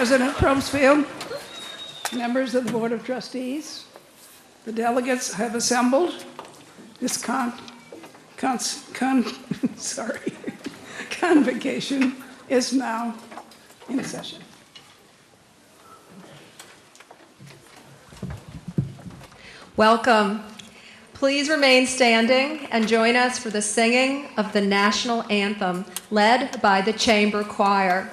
President Probstfield, members of the Board of Trustees, the delegates have assembled. This convocation is now in session. Welcome. Please remain standing and join us for the singing of the national anthem led by the chamber choir.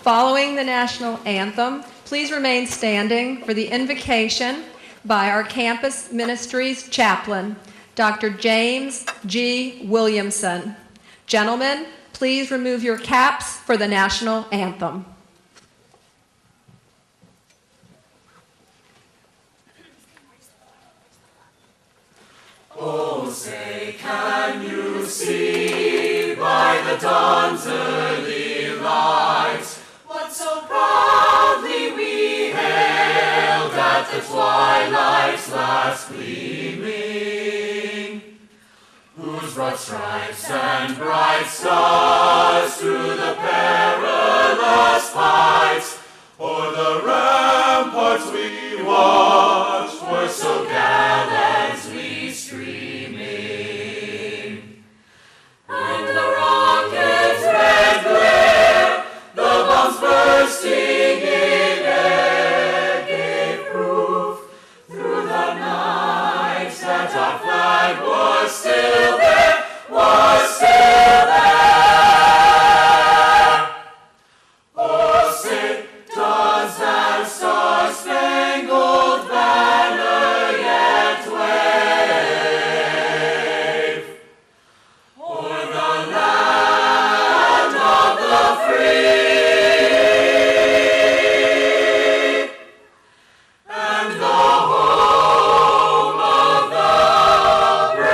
Following the national anthem, please remain standing for the invocation by our campus ministries chaplain, Dr. James G. Williamson. Gentlemen, please remove your caps for the national anthem. Oh, say, can you see by the dawn's early light what so proudly we hailed at the twilight's last gleaming, whose broad stripes and bright stars through the perilous fights o'er the ramparts we watched were so gallantly streaming. And the rocket's red glare, the bombs bursting in air, gave proof through the night that our flag was still there, was still there. Oh, say, does that star-spangled banner yet wave o'er the land of the free and the home of the brave?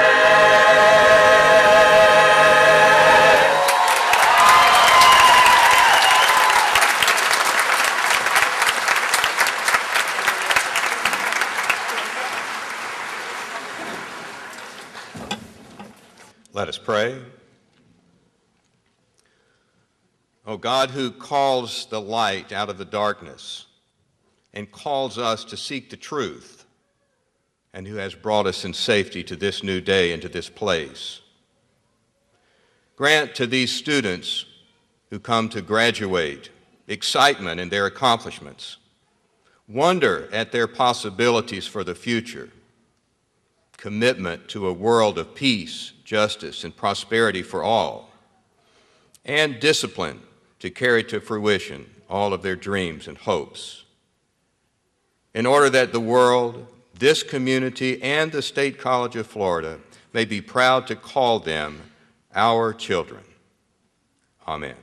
Let us pray. O God, who calls the light out of the darkness and calls us to seek the truth, and who has brought us in safety to this new day and to this place, grant to these students who come to graduate excitement in their accomplishments, wonder at their possibilities for the future, commitment to a world of peace, justice, and prosperity for all, and discipline to carry to fruition all of their dreams and hopes, in order that the world, this community, and the State College of Florida may be proud to call them our children. Amen.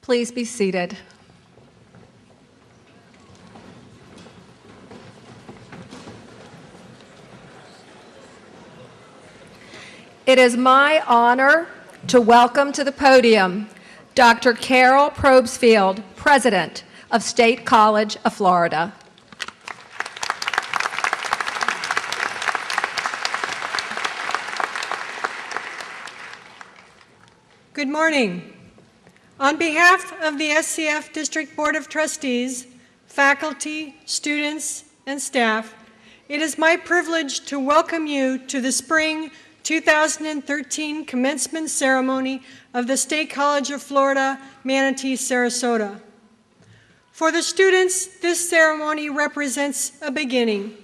Please be seated. It is my honor to welcome to the podium Dr. Carol Probstfield, President of State College of Florida. Good morning. On behalf of the SCF District Board of Trustees, faculty, students, and staff, it is my privilege to welcome you to the Spring 2013 Commencement Ceremony of the State College of Florida, Manatee, Sarasota. For the students, this ceremony represents a beginning.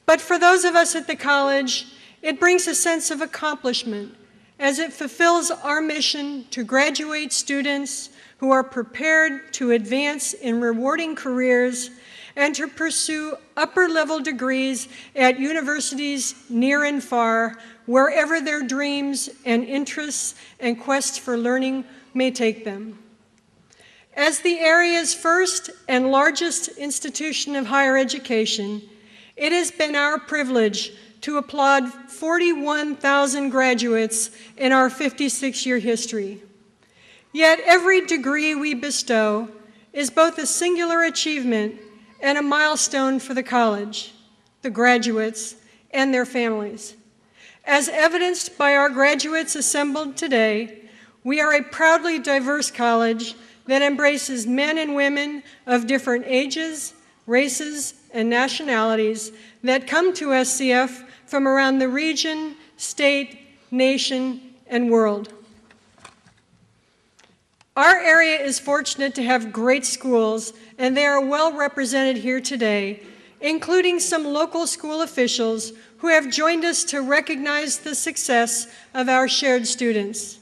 But for those of us at the college, it brings a sense of accomplishment as it fulfills our mission to graduate students who are prepared to advance in rewarding careers and to pursue upper-level degrees at universities near and far, wherever their dreams and interests and quests for learning may take them. As the area's first and largest institution of higher education, it has been our privilege to applaud 41,000 graduates in our 56-year history. Yet every degree we bestow is both a singular achievement and a milestone for the college, the graduates, and their families. As evidenced by our graduates assembled today, we are a proudly diverse college that embraces men and women of different ages, races, and nationalities that come to SCF from around the region, state, nation, and world. Our area is fortunate to have great schools, and they are well represented here today, including some local school officials who have joined us to recognize the success of our shared students.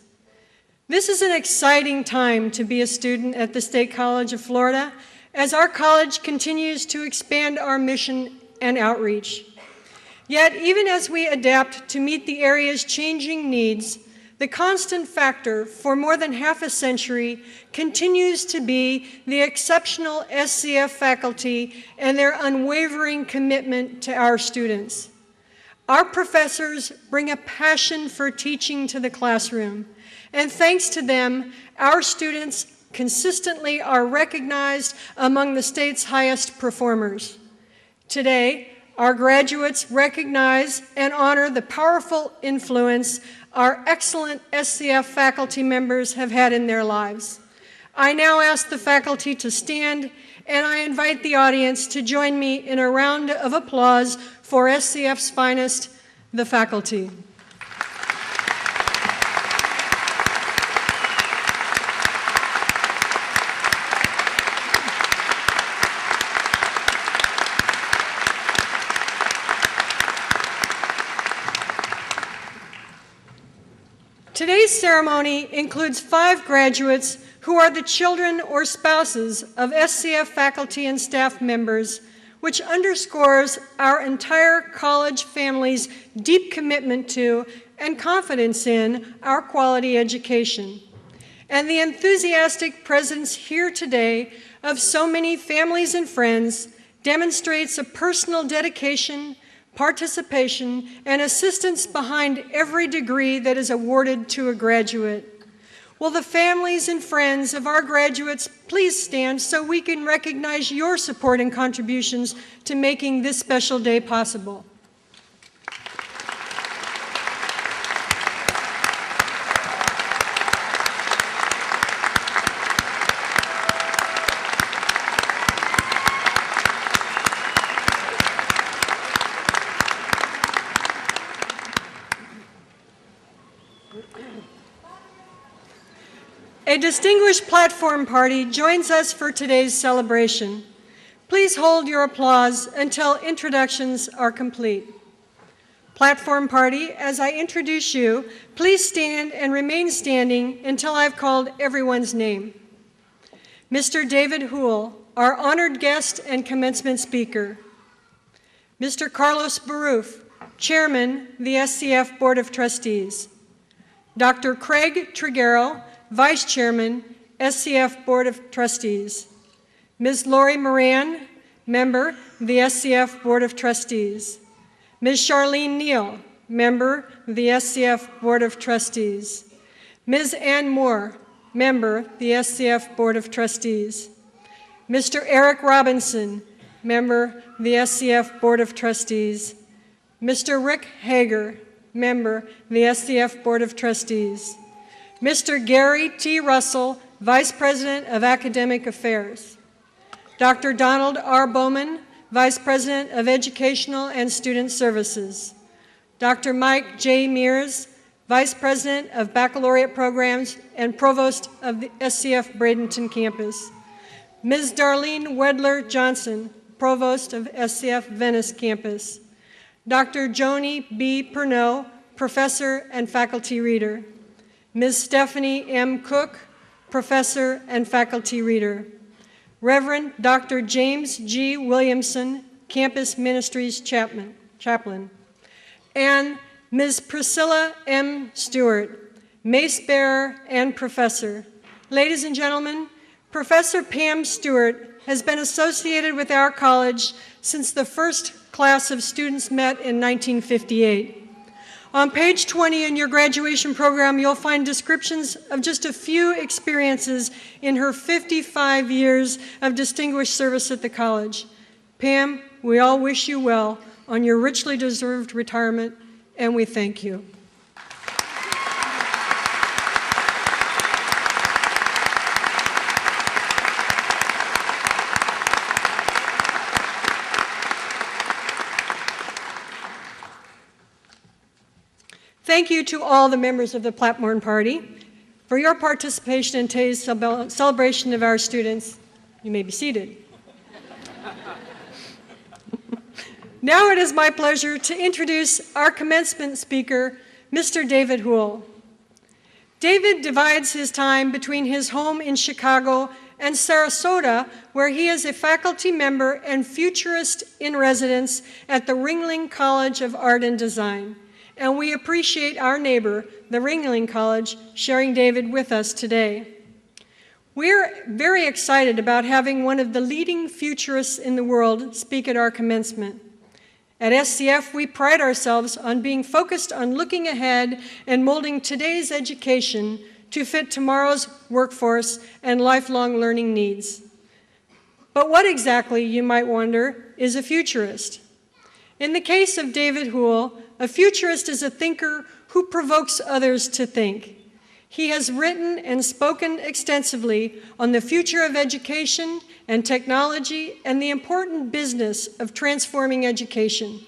This is an exciting time to be a student at the State College of Florida as our college continues to expand our mission and outreach. Yet, even as we adapt to meet the area's changing needs, the constant factor for more than half a century continues to be the exceptional SCF faculty and their unwavering commitment to our students. Our professors bring a passion for teaching to the classroom, and thanks to them, our students consistently are recognized among the state's highest performers. Today, our graduates recognize and honor the powerful influence our excellent SCF faculty members have had in their lives. I now ask the faculty to stand, and I invite the audience to join me in a round of applause for SCF's finest, the faculty. Today's ceremony includes 5 graduates who are the children or spouses of SCF faculty and staff members, which underscores our entire college family's deep commitment to and confidence in our quality education. And the enthusiastic presence here today of so many families and friends demonstrates a personal dedication, participation, and assistance behind every degree that is awarded to a graduate. Will the families and friends of our graduates please stand so we can recognize your support and contributions to making this special day possible? A distinguished platform party joins us for today's celebration. Please hold your applause until introductions are complete. Platform party, as I introduce you, please stand and remain standing until I've called everyone's name. Mr. David Houle, our honored guest and commencement speaker. Mr. Carlos Baruf, Chairman, the SCF Board of Trustees. Dr. Craig Triguero, Vice Chairman, SCF Board of Trustees. Ms. Lori Moran, Member, the SCF Board of Trustees. Ms. Charlene Neal, Member, the SCF Board of Trustees. Ms. Ann Moore, Member, the SCF Board of Trustees. Mr. Eric Robinson, Member, the SCF Board of Trustees. Mr. Rick Hager, Member, the SCF Board of Trustees. Mr. Gary T. Russell, Vice President of Academic Affairs. Dr. Donald R. Bowman, Vice President of Educational and Student Services. Dr. Mike J. Mears, Vice President of Baccalaureate Programs and Provost of the SCF Bradenton Campus. Ms. Darlene Wedler Johnson, Provost of SCF Venice Campus. Dr. Joni B. Pernot, Professor and Faculty Reader. Ms. Stephanie M. Cook, Professor and Faculty Reader. Reverend Dr. James G. Williamson, Campus Ministries Chaplain. And Ms. Priscilla M. Stewart, Mace Bearer and Professor. Ladies and gentlemen, Professor Pam Stewart has been associated with our college since the first class of students met in 1958. On page 20 in your graduation program, you'll find descriptions of just a few experiences in her 55 years of distinguished service at the college. Pam, we all wish you well on your richly deserved retirement, and we thank you. Thank you to all the members of the Platform Party for your participation in today's celebration of our students. You may be seated. Now it is my pleasure to introduce our commencement speaker, Mr. David Houle. David divides his time between his home in Chicago and Sarasota, where he is a faculty member and futurist in residence at the Ringling College of Art and Design. And we appreciate our neighbor, the Ringling College, sharing David with us today. We're very excited about having one of the leading futurists in the world speak at our commencement. At SCF, we pride ourselves on being focused on looking ahead and molding today's education to fit tomorrow's workforce and lifelong learning needs. But what exactly, you might wonder, is a futurist? In the case of David Houle, a futurist is a thinker who provokes others to think. He has written and spoken extensively on the future of education and technology and the important business of transforming education.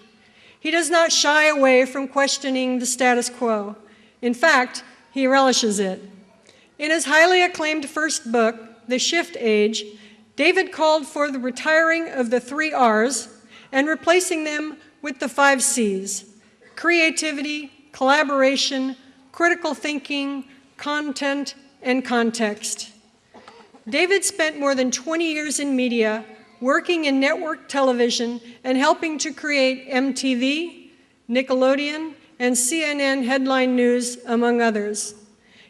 He does not shy away from questioning the status quo. In fact, he relishes it. In his highly acclaimed first book, The Shift Age, David called for the retiring of the 3 R's and replacing them with the 5 C's: creativity, collaboration, critical thinking, content, and context. David spent more than 20 years in media, working in network television and helping to create MTV, Nickelodeon, and CNN headline news, among others.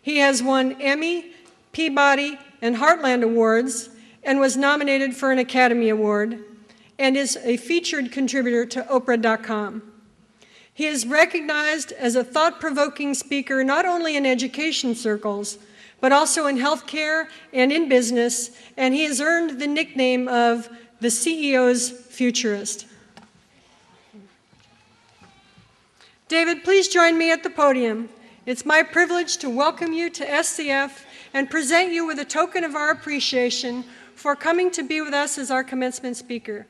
He has won Emmy, Peabody, and Heartland Awards, and was nominated for an Academy Award, and is a featured contributor to Oprah.com. He is recognized as a thought-provoking speaker not only in education circles, but also in healthcare and in business, and he has earned the nickname of the CEO's futurist. David, please join me at the podium. It's my privilege to welcome you to SCF and present you with a token of our appreciation for coming to be with us as our commencement speaker.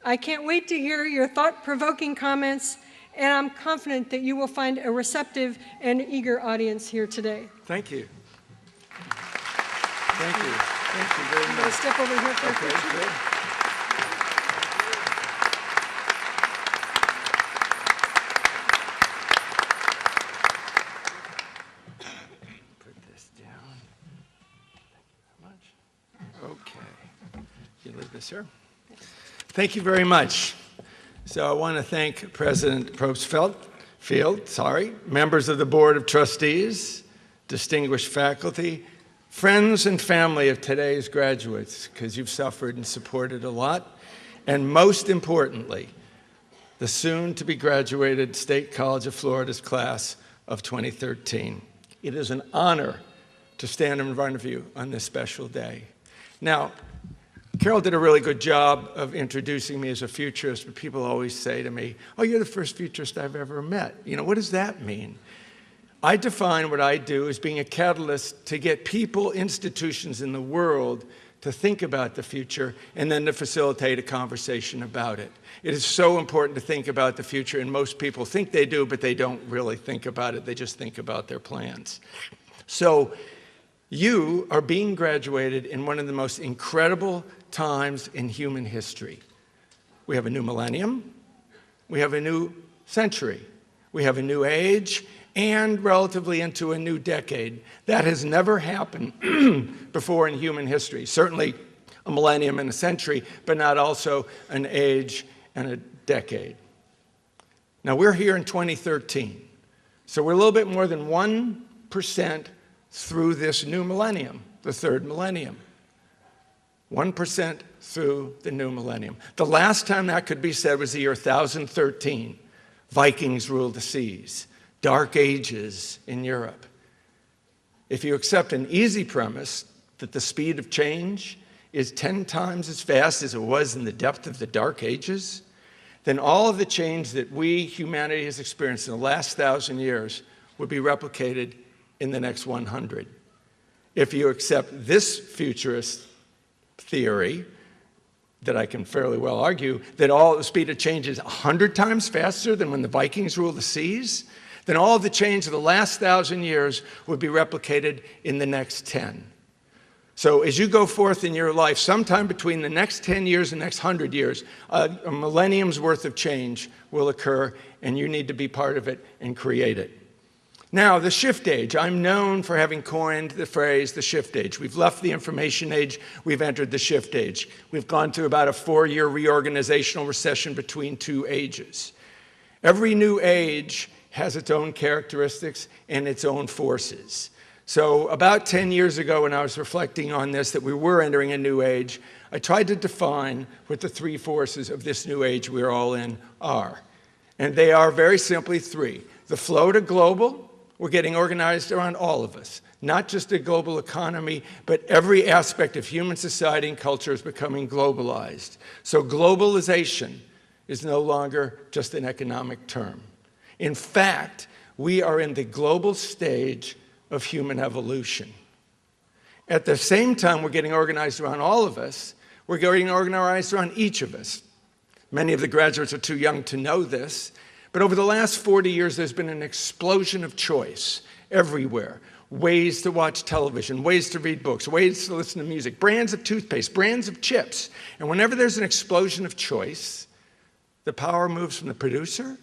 I can't wait to hear your thought-provoking comments, and I'm confident that you will find a receptive and eager audience here today. Thank you. Thank you. Thank you very I'm going much. to step over here for a Okay, picture. good. Put this down. Thank you very much. Okay. You leave this here. Thank you very much. So I want to thank President Probst Field, members of the Board of Trustees, distinguished faculty, friends and family of today's graduates, because you've suffered and supported a lot, and most importantly, the soon-to-be graduated State College of Florida's class of 2013. It is an honor to stand in front of you on this special day. Now, Carol did a really good job of introducing me as a futurist, but people always say to me, oh, you're the first futurist I've ever met. You know, what does that mean? I define what I do as being a catalyst to get people, institutions in the world to think about the future and then to facilitate a conversation about it. It is so important to think about the future, and most people think they do, but they don't really think about it. They just think about their plans. So you are being graduated in one of the most incredible times in human history. We have a new millennium, we have a new century, we have a new age, and relatively into a new decade. That has never happened before in human history. Certainly a millennium and a century, but not also an age and a decade. Now we're here in 2013, so we're a little bit more than 1% through this new millennium, the third millennium. 1% through the new millennium. The last time that could be said was the year 1013. Vikings ruled the seas. Dark ages in Europe. If you accept an easy premise that the speed of change is 10 times as fast as it was in the depth of the Dark Ages, then all of the change that we, humanity, has experienced in the last 1,000 years would be replicated in the next 100. If you accept this futurist theory, that I can fairly well argue, that all the speed of change is 100 times faster than when the Vikings ruled the seas, then all of the change of the last 1,000 years would be replicated in the next 10. So as you go forth in your life, sometime between the next 10 years and the next 100 years, a millennium's worth of change will occur, and you need to be part of it and create it. Now, the shift age. I'm known for having coined the phrase the shift age. We've left the information age, we've entered the shift age. We've gone through about a 4-year reorganizational recession between two ages. Every new age has its own characteristics and its own forces. So about 10 years ago, when I was reflecting on this, that we were entering a new age, I tried to define what the three forces of this new age we're all in are. And they are very simply three. The flow to global, we're getting organized around all of us. Not just a global economy, but every aspect of human society and culture is becoming globalized. So globalization is no longer just an economic term. In fact, we are in the global stage of human evolution. At the same time we're getting organized around all of us, we're getting organized around each of us. Many of the graduates are too young to know this, but over the last 40 years there's been an explosion of choice everywhere. Ways to watch television, ways to read books, ways to listen to music, brands of toothpaste, brands of chips. And whenever there's an explosion of choice, the power moves from the producer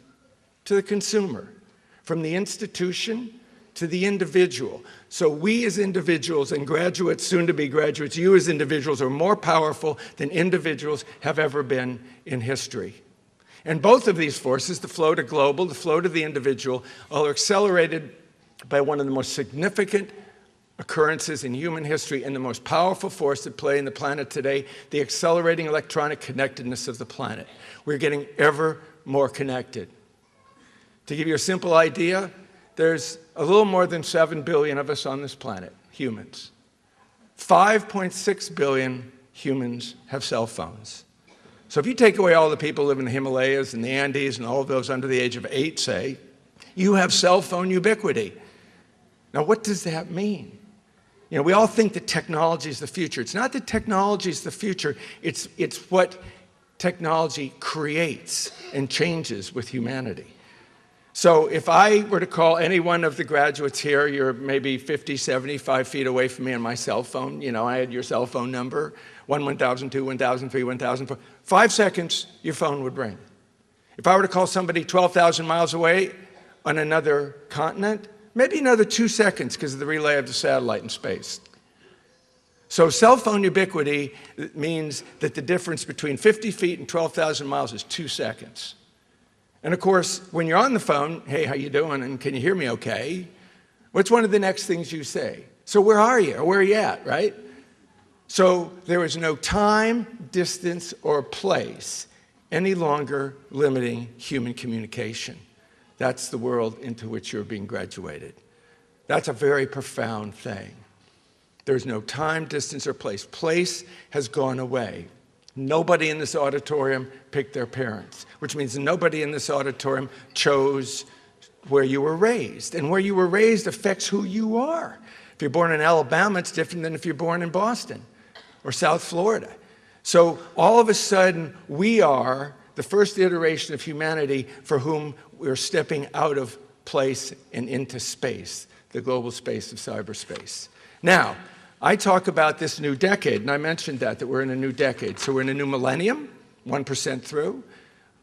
to the consumer, from the institution to the individual. So we as individuals and graduates, soon to be graduates, you as individuals are more powerful than individuals have ever been in history. And both of these forces, the flow to global, the flow to the individual, are accelerated by one of the most significant occurrences in human history and the most powerful force at play in the planet today, the accelerating electronic connectedness of the planet. We're getting ever more connected. To give you a simple idea, there's a little more than 7 billion of us on this planet, humans. 5.6 billion humans have cell phones. So if you take away all the people who live in the Himalayas and the Andes and all of those under the age of 8, say, you have cell phone ubiquity. Now, what does that mean? You know, we all think that technology is the future. It's not that technology is the future. It's what technology creates and changes with humanity. So if I were to call any one of the graduates here, you're maybe 50, 75 feet away from me on my cell phone. You know, I had your cell phone number, 1002, 1003, 1004. 5 seconds, your phone would ring. If I were to call somebody 12,000 miles away on another continent, maybe another 2 seconds because of the relay of the satellite in space. So cell phone ubiquity means that the difference between 50 feet and 12,000 miles is 2 seconds. And of course, when you're on the phone, hey, how you doing? And can you hear me okay? What's one of the next things you say? So where are you? Or where are you at, right? So there is no time, distance, or place any longer limiting human communication. That's the world into which you're being graduated. That's a very profound thing. There's no time, distance, or place. Place has gone away. Nobody in this auditorium picked their parents, which means nobody in this auditorium chose where you were raised. And where you were raised affects who you are. If you're born in Alabama, it's different than if you're born in Boston or South Florida. So all of a sudden, we are the first iteration of humanity for whom we're stepping out of place and into space, the global space of cyberspace. Now, I talk about this new decade, and I mentioned that we're in a new decade. So we're in a new millennium, 1% through.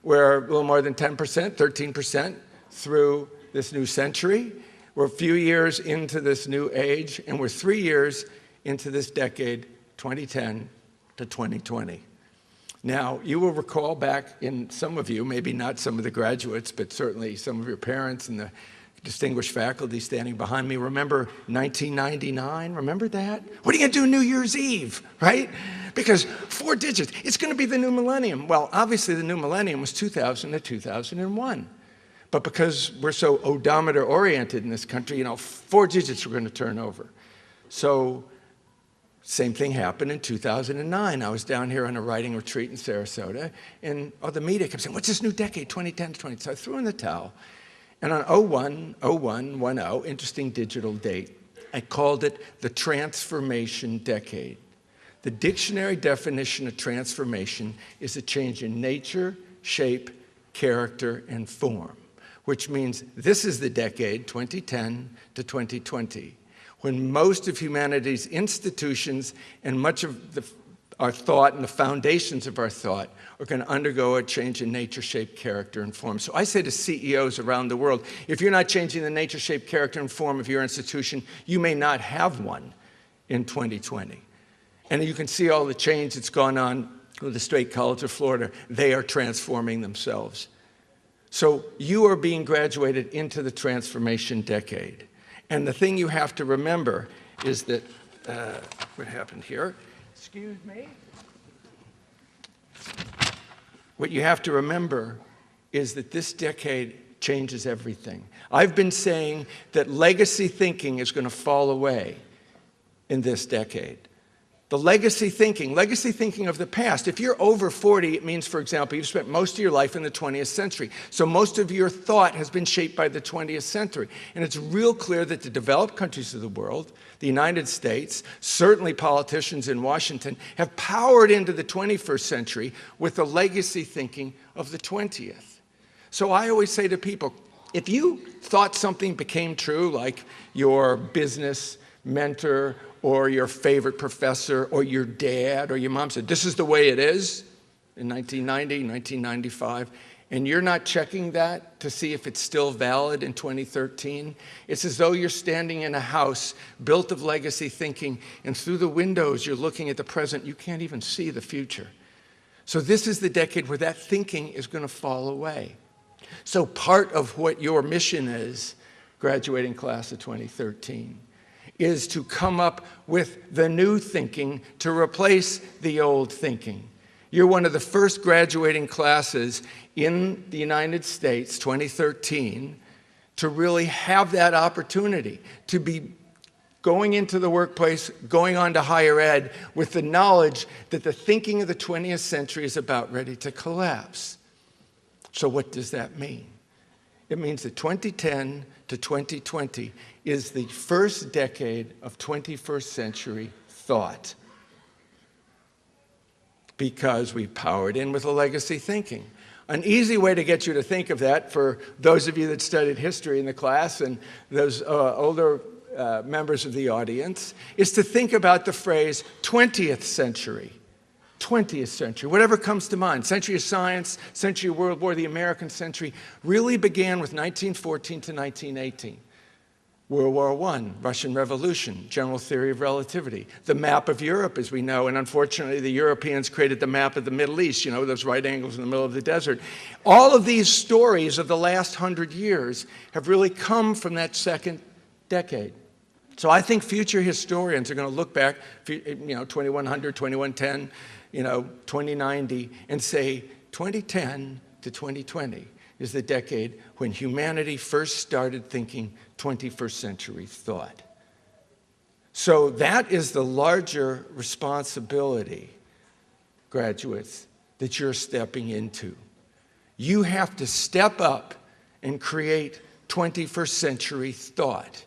We're a little more than 10%, 13% through this new century. We're a few years into this new age, and we're 3 years into this decade, 2010 to 2020. Now, you will recall back in some of you, maybe not some of the graduates, but certainly some of your parents and the distinguished faculty standing behind me. Remember 1999? Remember that? What are you going to do New Year's Eve, right? Because 4 digits, it's going to be the new millennium. Well, obviously the new millennium was 2000 to 2001. But because we're so odometer-oriented in this country, 4 digits we're going to turn over. So Same thing happened in 2009. I was down here on a writing retreat in Sarasota, and the media kept saying, what's this new decade, 2010 to 20? So I threw in the towel. And on 01/01/10, interesting digital date, I called it the transformation decade. The dictionary definition of transformation is a change in nature, shape, character, and form, which means this is the decade, 2010 to 2020, when most of humanity's institutions and much of our thought and the foundations of our thought are going to undergo a change in nature, shape, character, and form. So I say to CEOs around the world, if you're not changing the nature, shape, character, and form of your institution, you may not have one in 2020. And you can see all the change that's gone on with the State College of Florida. They are transforming themselves. So you are being graduated into the transformation decade. And the thing you have to remember is that, what happened here? Excuse me. What you have to remember is that this decade changes everything. I've been saying that legacy thinking is going to fall away in this decade. The legacy thinking of the past. If you're over 40, it means, for example, you've spent most of your life in the 20th century. So most of your thought has been shaped by the 20th century. And it's real clear that the developed countries of the world, the United States, certainly politicians in Washington, have powered into the 21st century with the legacy thinking of the 20th. So I always say to people, if you thought something became true, like your business mentor or your favorite professor or your dad or your mom said, this is the way it is in 1990, 1995, and you're not checking that to see if it's still valid in 2013, it's as though you're standing in a house built of legacy thinking, and through the windows you're looking at the present, you can't even see the future. So this is the decade where that thinking is going to fall away. So part of what your mission is, graduating class of 2013, is to come up with the new thinking to replace the old thinking. You're one of the first graduating classes in the United States, 2013, to really have that opportunity, to be going into the workplace, going on to higher ed, with the knowledge that the thinking of the 20th century is about ready to collapse. So what does that mean? It means that 2010 to 2020 is the first decade of 21st century thought, because we powered in with a legacy thinking. An easy way to get you to think of that, for those of you that studied history in the class and those older members of the audience, is to think about the phrase 20th century. 20th century, whatever comes to mind. Century of science, century of World War, the American century, really began with 1914 to 1918. World War I, Russian Revolution, general theory of relativity, the map of Europe, as we know, and unfortunately the Europeans created the map of the Middle East, you know, those right angles in the middle of the desert. All of these stories of the last 100 years have really come from that second decade. So I think future historians are going to look back, 2100, 2110, 2090, and say 2010 to 2020 is the decade when humanity first started thinking 21st century thought. So that is the larger responsibility, graduates, that you're stepping into. You have to step up and create 21st century thought.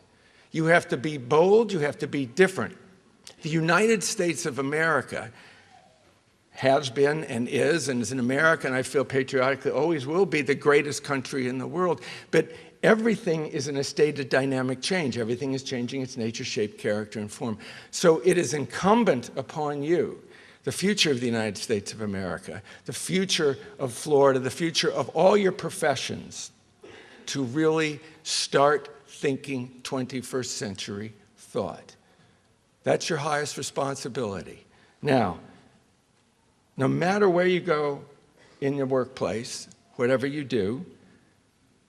You have to be bold, you have to be different. The United States of America has been and is, and as an American, I feel patriotically, always will be the greatest country in the world. But everything is in a state of dynamic change. Everything is changing its nature, shape, character, and form. So it is incumbent upon you, the future of the United States of America, the future of Florida, the future of all your professions, to really start thinking 21st century thought. That's your highest responsibility. Now, no matter where you go in your workplace, whatever you do,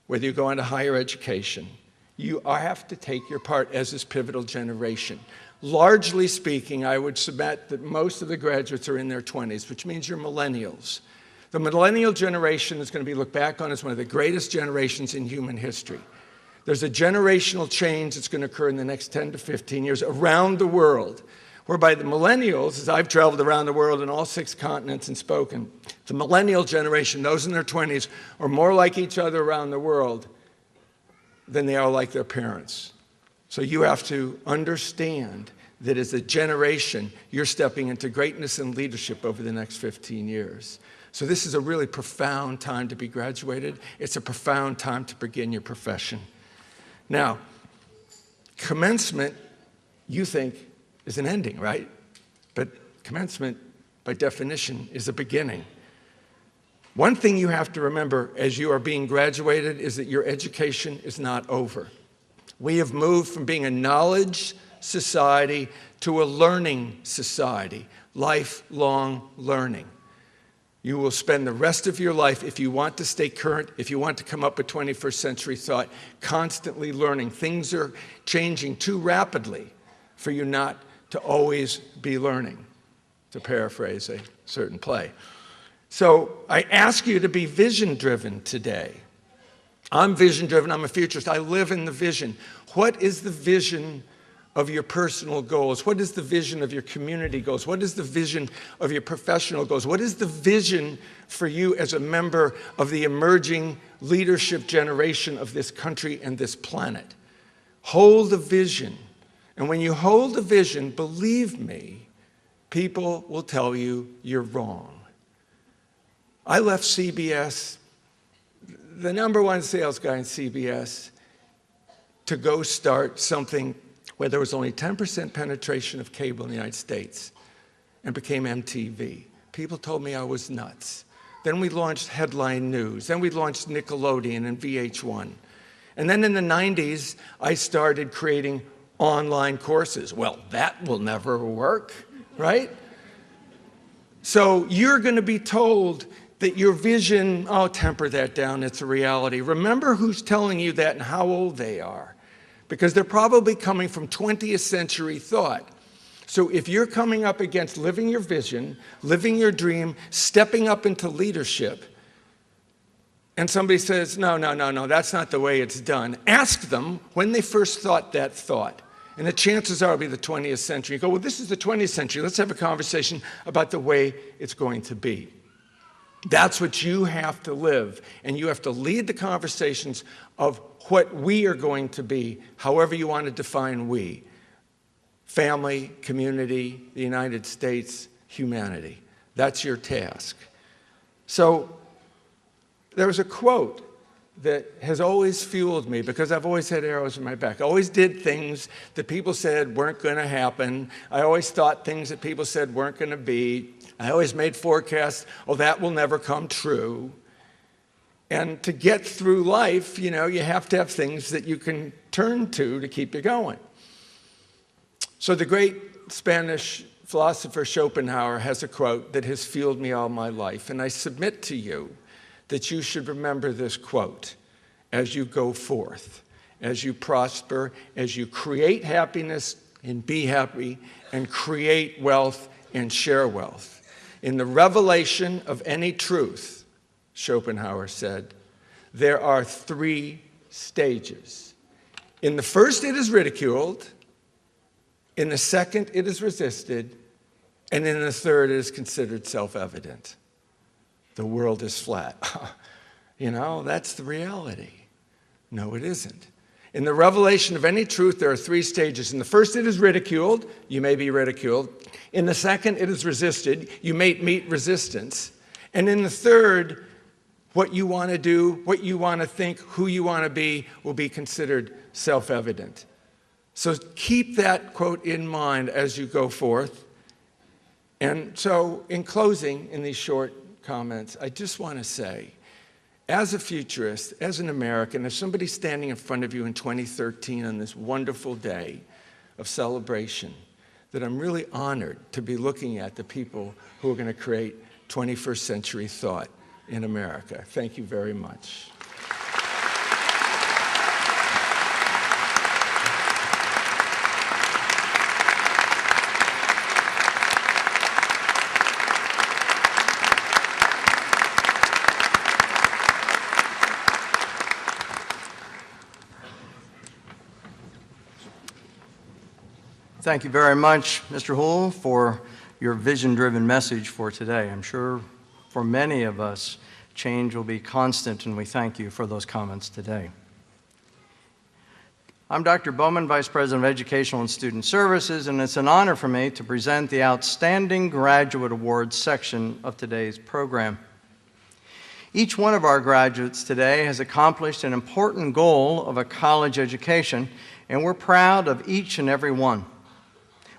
whether you go into higher education, you have to take your part as this pivotal generation. Largely speaking, I would submit that most of the graduates are in their 20s, which means you're millennials. The millennial generation is going to be looked back on as one of the greatest generations in human history. There's a generational change that's going to occur in the next 10 to 15 years around the world, whereby the millennials, as I've traveled around the world in all 6 continents and spoken, the millennial generation, those in their 20s, are more like each other around the world than they are like their parents. So you have to understand that as a generation, you're stepping into greatness and leadership over the next 15 years. So this is a really profound time to be graduated. It's a profound time to begin your profession. Now, commencement, you think, is an ending, right? But commencement, by definition, is a beginning. One thing you have to remember as you are being graduated is that your education is not over. We have moved from being a knowledge society to a learning society, lifelong learning. You will spend the rest of your life, if you want to stay current, if you want to come up with 21st century thought, constantly learning. Things are changing too rapidly for you not to always be learning, to paraphrase a certain play. So I ask you to be vision-driven today. I'm vision-driven, I'm a futurist, I live in the vision. What is the vision of your personal goals? What is the vision of your community goals? What is the vision of your professional goals? What is the vision for you as a member of the emerging leadership generation of this country and this planet? Hold a vision. And when you hold a vision, believe me, people will tell you you're wrong. I left CBS, the #1 sales guy in CBS, to go start something where there was only 10% penetration of cable in the United States, and became MTV. People told me I was nuts. Then we launched Headline News. Then we launched Nickelodeon and VH1. And then in the 90s, I started creating online courses. Well, that will never work, right? So you're going to be told that your vision, oh, temper that down, it's a reality. Remember who's telling you that and how old they are, because they're probably coming from 20th century thought. So if you're coming up against living your vision, living your dream, stepping up into leadership, and somebody says, no, that's not the way it's done, ask them when they first thought that thought. And the chances are it'll be the 20th century. You go, well, this is the 20th century. Let's have a conversation about the way it's going to be. That's what you have to live. And you have to lead the conversations of what we are going to be, however you want to define we. Family, community, the United States, humanity. That's your task. So there was a quote that has always fueled me, because I've always had arrows in my back. I always did things that people said weren't going to happen. I always thought things that people said weren't going to be. I always made forecasts, oh, that will never come true. And to get through life, you have to have things that you can turn to keep you going. So the great Spanish philosopher Schopenhauer has a quote that has fueled me all my life, and I submit to you that you should remember this quote as you go forth, as you prosper, as you create happiness and be happy, and create wealth and share wealth. In the revelation of any truth, Schopenhauer said, there are 3 stages. In the first, it is ridiculed. In the second, it is resisted. And in the third, it is considered self-evident. The world is flat. That's the reality. No, it isn't. In the revelation of any truth, there are 3 stages. In the first, it is ridiculed. You may be ridiculed. In the second, it is resisted. You may meet resistance. And in the third, what you want to do, what you want to think, who you want to be will be considered self-evident. So keep that quote in mind as you go forth. And so in closing, in these short comments, I just want to say, as a futurist, as an American, as somebody standing in front of you in 2013 on this wonderful day of celebration, that I'm really honored to be looking at the people who are going to create 21st century thought in America. Thank you very much. Thank you very much, Mr. Houle, for your vision-driven message for today. I'm sure for many of us, change will be constant, and we thank you for those comments today. I'm Dr. Bowman, Vice President of Educational and Student Services, and it's an honor for me to present the Outstanding Graduate Awards section of today's program. Each one of our graduates today has accomplished an important goal of a college education, and we're proud of each and every one.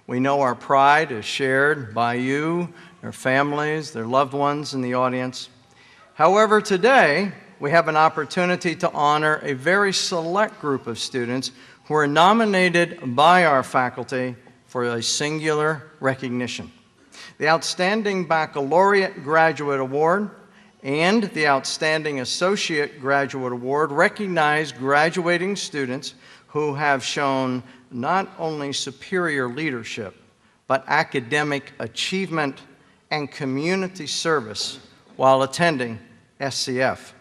We know our pride is shared by you, their families, their loved ones in the audience. However, today, we have an opportunity to honor a very select group of students who are nominated by our faculty for a singular recognition. The Outstanding Baccalaureate Graduate Award and the Outstanding Associate Graduate Award recognize graduating students who have shown not only superior leadership, but academic achievement and community service while attending SCF.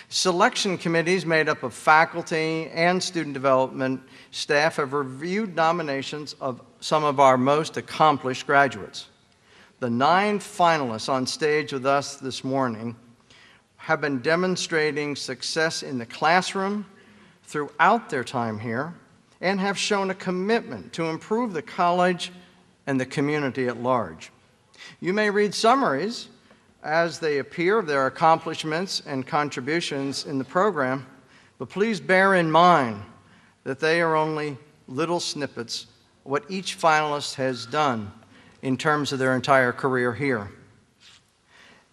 Selection committees made up of faculty and student development staff have reviewed nominations of some of our most accomplished graduates. The 9 finalists on stage with us this morning have been demonstrating success in the classroom throughout their time here and have shown a commitment to improve the college and the community at large. You may read summaries as they appear of their accomplishments and contributions in the program, but please bear in mind that they are only little snippets of what each finalist has done in terms of their entire career here.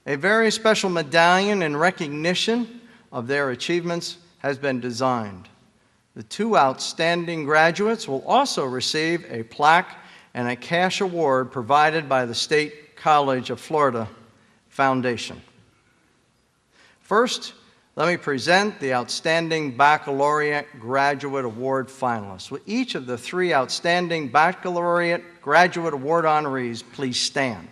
A very special medallion in recognition of their achievements has been designed. The 2 outstanding graduates will also receive a plaque and a cash award provided by the State College of Florida Foundation. First, let me present the Outstanding Baccalaureate Graduate Award finalists. Will each of the 3 Outstanding Baccalaureate Graduate Award honorees please stand?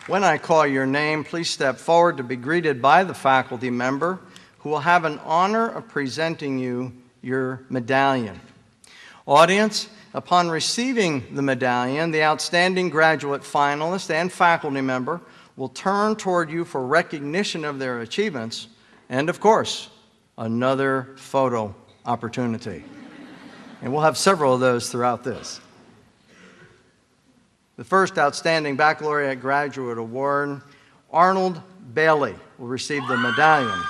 When I call your name, please step forward to be greeted by the faculty member who will have an honor of presenting you your medallion. Audience, upon receiving the medallion, the outstanding graduate finalist and faculty member will turn toward you for recognition of their achievements and, of course, another photo opportunity. And we'll have several of those throughout this. The first Outstanding Baccalaureate Graduate Award, Arnold Bailey will receive the medallion.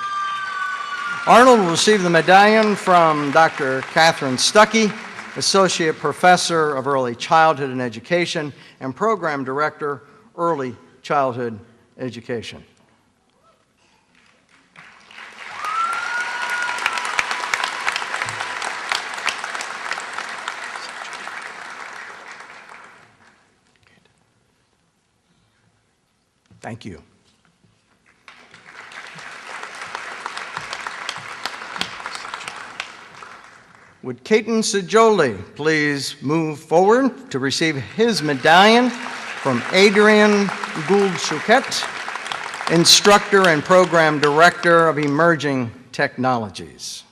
Arnold will receive the medallion from Dr. Catherine Stuckey, Associate Professor of Early Childhood and Education and Program Director, Early Childhood Education. Thank you. Would Caton Sajoli please move forward to receive his medallion from Adrian Gould-Chouquet, Instructor and Program Director of Emerging Technologies.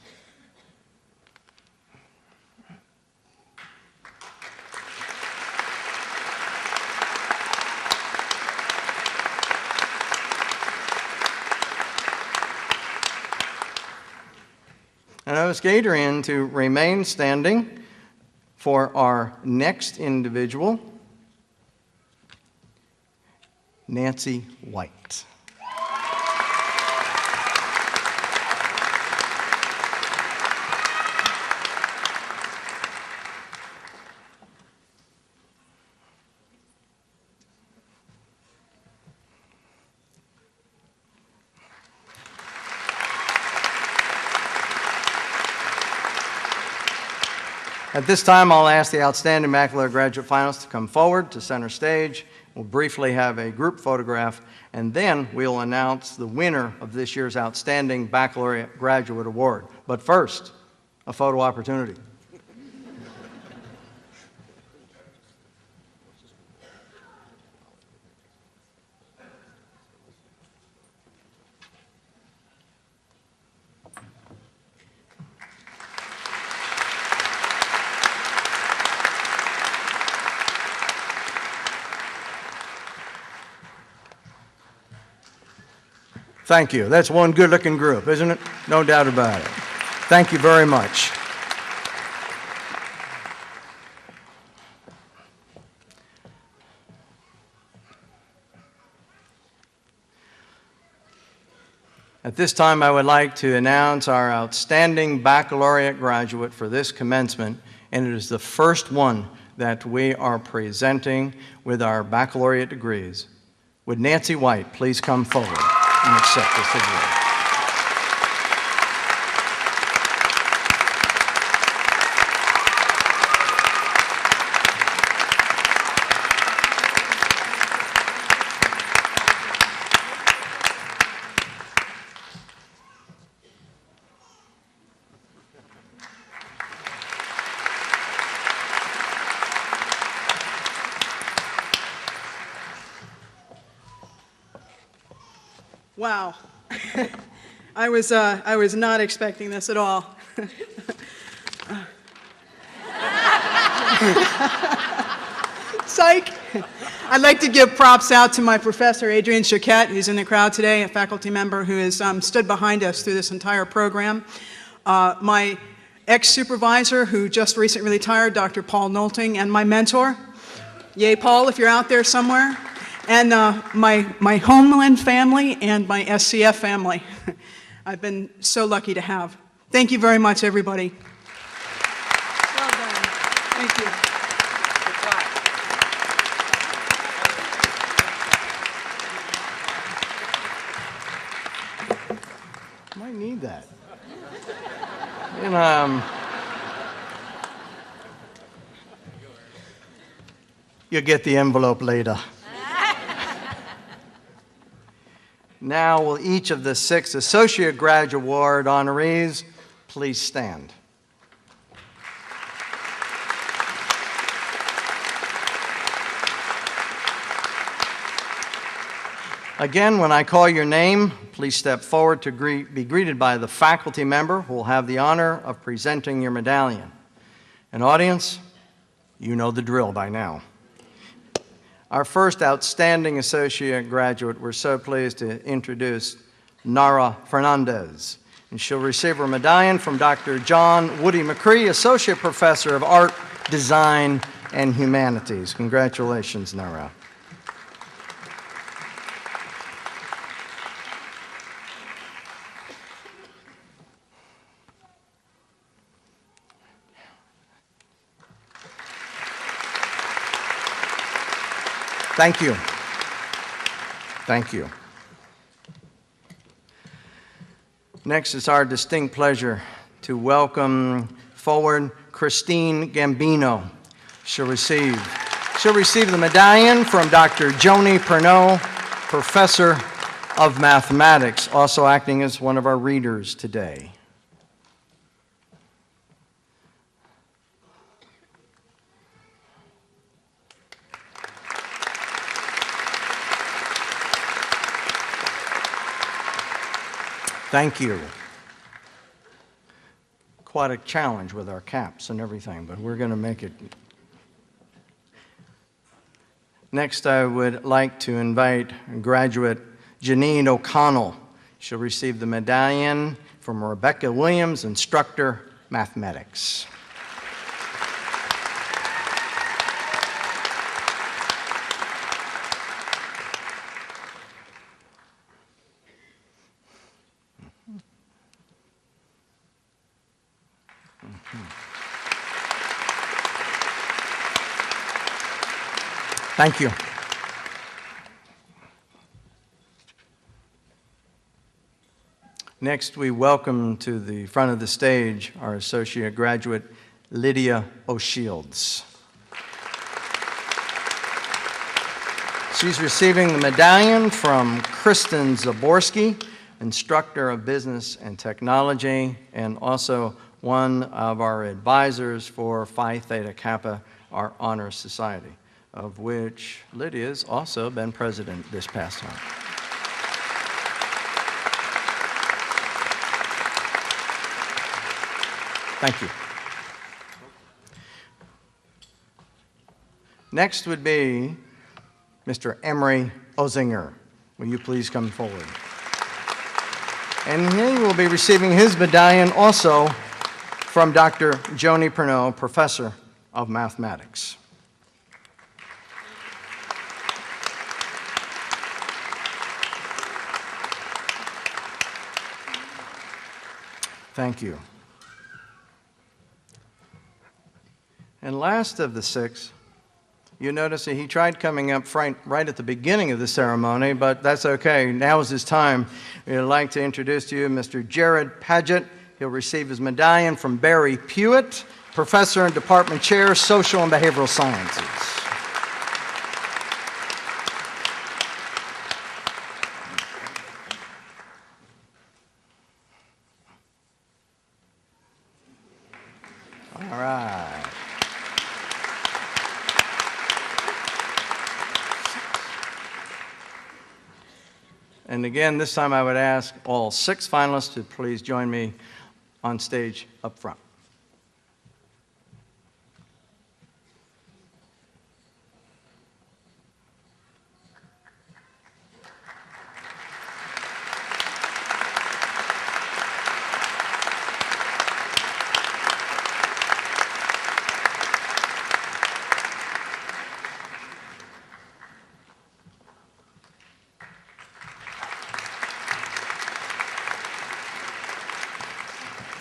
And I ask Adrian to remain standing for our next individual, Nancy White. At this time, I'll ask the Outstanding Baccalaureate Graduate Finalists to come forward to center stage. We'll briefly have a group photograph, and then we'll announce the winner of this year's Outstanding Baccalaureate Graduate Award. But first, a photo opportunity. Thank you. That's one good-looking group, isn't it? No doubt about it. Thank you very much. At this time, I would like to announce our outstanding baccalaureate graduate for this commencement, and it is the first one that we are presenting with our baccalaureate degrees. Would Nancy White please come forward and accept this award? Wow. I was not expecting this at all. Psych. I'd like to give props out to my professor, Adrian Choquette, who's in the crowd today, a faculty member who has stood behind us through this entire program. My ex-supervisor, who just recently retired, Dr. Paul Nolting, and my mentor. Yay, Paul, if you're out there somewhere. And my Homeland family and my SCF family. I've been so lucky to have. Thank you very much, everybody. Well done. Thank you. Might need that. And, you'll get the envelope later. Now, will each of the 6 Associate Graduate Award honorees please stand? Again, when I call your name, please step forward to be greeted by the faculty member who will have the honor of presenting your medallion. And audience, you know the drill by now. Our first outstanding associate graduate, we're so pleased to introduce Nara Fernandez. And she'll receive her medallion from Dr. John Woody McCree, Associate Professor of Art, Design, and Humanities. Congratulations, Nara. Thank you. Thank you. Next, it's our distinct pleasure to welcome forward Christine Gambino. She'll receive the medallion from Dr. Joni Pernod, Professor of Mathematics, also acting as one of our readers today. Thank you. Quite a challenge with our caps and everything, but we're going to make it. Next, I would like to invite graduate Janine O'Connell. She'll receive the medallion from Rebecca Williams, Instructor, Mathematics. Thank you. Next, we welcome to the front of the stage our associate graduate, Lydia O'Shields. She's receiving the medallion from Kristen Zaborski, Instructor of Business and Technology, and also one of our advisors for Phi Theta Kappa, our Honor Society, of which Lydia's also been president this past time. Thank you. Next would be Mr. Emery Ozinger. Will you please come forward? And he will be receiving his medallion also from Dr. Joni Pernod, Professor of Mathematics. Thank you. And last of the six, you notice that he tried coming up right at the beginning of the ceremony, but that's okay. Now is his time. We'd like to introduce to you Mr. Jared Paget. He'll receive his medallion from Barry Pewitt, Professor and Department Chair, Social and Behavioral Sciences. All right. And again, this time I would ask all six finalists to please join me on stage up front.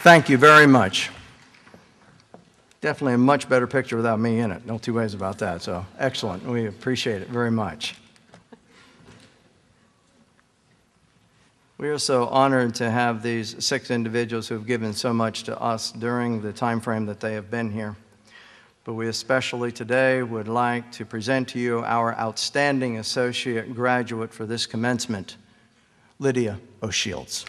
Thank you very much. Definitely a much better picture without me in it. No two ways about that. So excellent. We appreciate it very much. We are so honored to have these six individuals who have given so much to us during the time frame that they have been here. But we especially today would like to present to you our outstanding associate graduate for this commencement, Lydia O'Shields.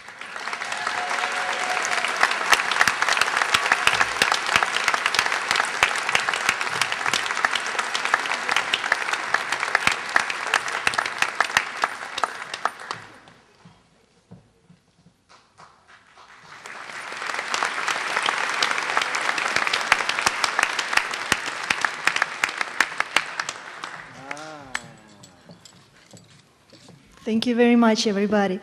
Thank you very much, everybody.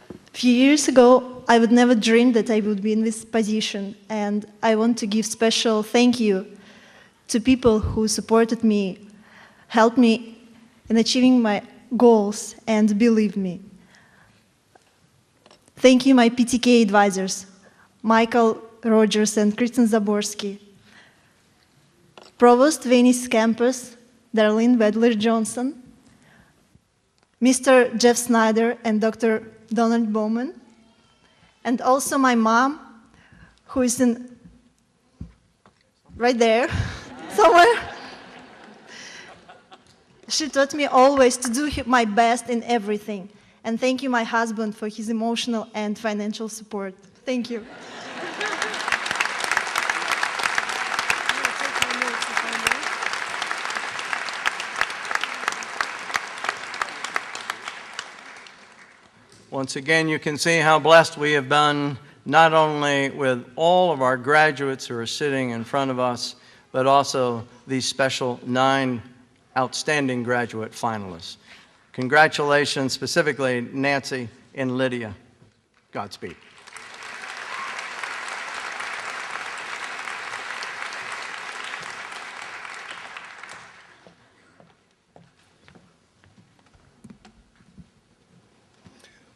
A few years ago, I would never dream that I would be in this position, and I want to give special thank you to people who supported me, helped me in achieving my goals, and believed me. Thank you, my PTK advisors, Michael Rogers and Kristen Zaborski, Provost Venice Campus, Darlene Wedler-Johnson, Mr. Jeff Snyder and Dr. Donald Bowman, and also my mom, who is right there somewhere. She taught me always to do my best in everything. And thank you, my husband, for his emotional and financial support. Thank you. Once again, you can see how blessed we have been, not only with all of our graduates who are sitting in front of us, but also these special 9 outstanding graduate finalists. Congratulations, specifically Nancy and Lydia. Godspeed.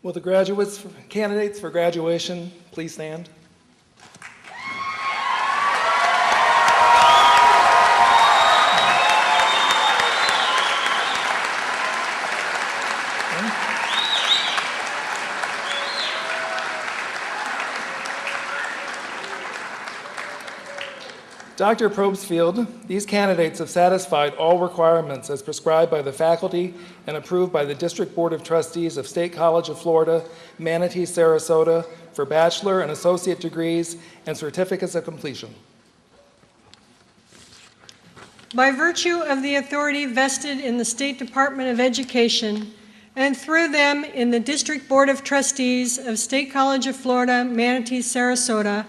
Will the candidates for graduation please stand? Dr. Probstfield, these candidates have satisfied all requirements as prescribed by the faculty and approved by the District Board of Trustees of State College of Florida, Manatee, Sarasota, for bachelor and associate degrees and certificates of completion. By virtue of the authority vested in the State Department of Education and through them in the District Board of Trustees of State College of Florida, Manatee, Sarasota,